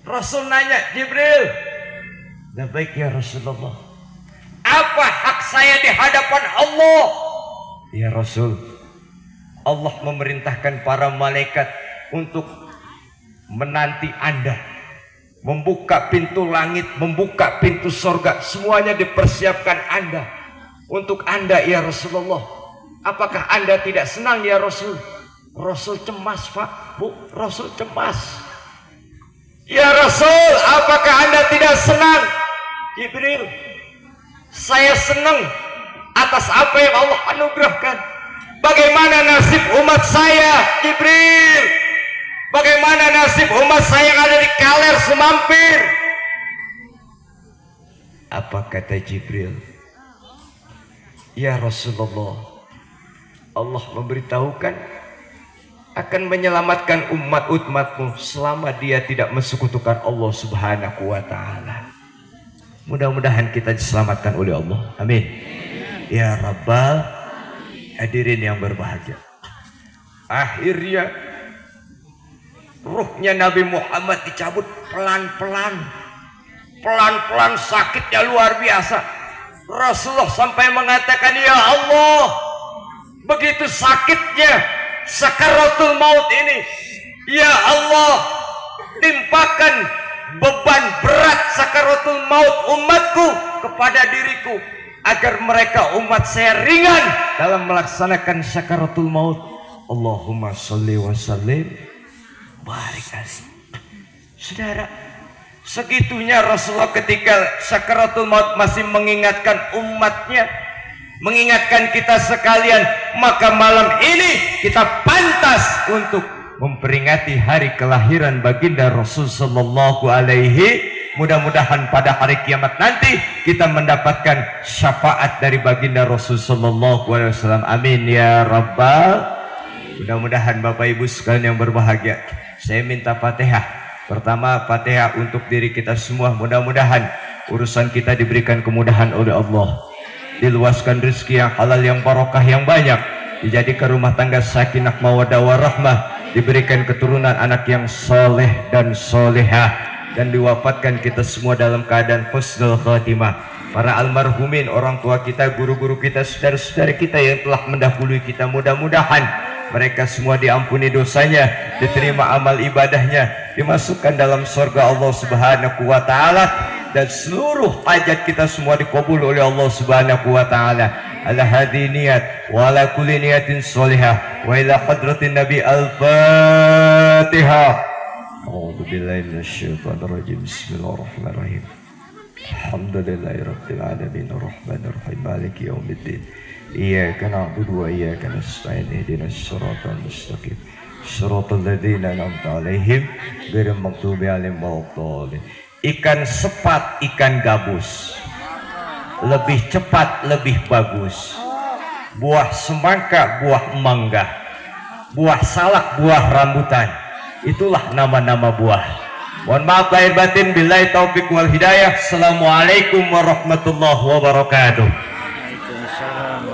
Rasul nanya, Jibril, baik ya Rasulullah, apa hak saya di hadapan Allah? Ya Rasul, Allah memerintahkan para malaikat untuk menanti anda, membuka pintu langit, membuka pintu sorga, semuanya dipersiapkan anda, untuk anda ya Rasulullah. Apakah anda tidak senang ya Rasul? Rasul cemas, Pak, Bu, Rasul cemas. Ya Rasul, apakah anda tidak senang? Jibril, saya senang atas apa yang Allah anugerahkan. Bagaimana nasib umat saya, Jibril? Bagaimana nasib umat saya yang ada di Kaler Semampir? Apa kata Jibril? Ya Rasulullah, Allah memberitahukan akan menyelamatkan umatmu selama dia tidak mensekutukan Allah Subhanahu wa ta'ala. Mudah-mudahan kita diselamatkan oleh Allah. Amin. Ya Rabbal hadirin yang berbahagia. Akhirnya ruhnya Nabi Muhammad dicabut pelan-pelan. Pelan-pelan, sakitnya luar biasa. Rasulullah sampai mengatakan, ya Allah, begitu sakitnya sakaratul maut ini, ya Allah, timpakan beban berat sakaratul maut umatku kepada diriku, agar mereka umat saya ringan dalam melaksanakan sakaratul maut. Allahumma sholli wa sallim barik alaihi. Saudara, segitunya Rasulullah ketika sakaratul maut masih mengingatkan umatnya, mengingatkan kita sekalian. Maka malam ini kita pantas untuk memperingati hari kelahiran baginda Rasul sallallahu alaihi. Mudah-mudahan pada hari kiamat nanti kita mendapatkan syafaat dari baginda Rasul sallallahu alaihi wasallam. Amin ya rabbal. Mudah-mudahan Bapak Ibu sekalian yang berbahagia, saya minta Fatihah. Pertama, Fatihah untuk diri kita semua. Mudah-mudahan urusan kita diberikan kemudahan oleh Allah, diluaskan rezeki yang halal, yang barokah, yang banyak, dijadikan rumah tangga sakinah mawaddah warahmah, diberikan keturunan anak yang soleh dan solehah, dan diwafatkan kita semua dalam keadaan husnul khatimah. Para almarhumin, orang tua kita, guru-guru kita, saudara-saudara kita yang telah mendahului kita, mudah-mudahan mereka semua diampuni dosanya, diterima amal ibadahnya, dimasukkan dalam surga Allah Subhanahu wa ta'ala, dan seluruh hajat kita semua dikabul oleh Allah Subhanahu wa ta'ala. Ala hadhi niyat wa ala kulli niyatin sholihah wa ila hadratin Nabi al-Fatihah. A'udzu billahi minasyaitonir rajim. Bismillahirrahmanirrahim. Alhamdulillahi rabbil alamin arrahmanir rahim maliki yaumiddin. Iyyaka na'budu wa iyyaka nasta'in ihdinas siratal mustaqim. Shiratal ladzina an'amta 'alaihim ghairil maghdubi 'alaihim waladdallin. Ikan sepat, ikan gabus, lebih cepat, lebih bagus. Buah semangka, buah mangga, buah salak, buah rambutan, itulah nama-nama buah. Mohon maaf lahir batin, billahi taufik wal hidayah. Assalamualaikum warahmatullahi wabarakatuh.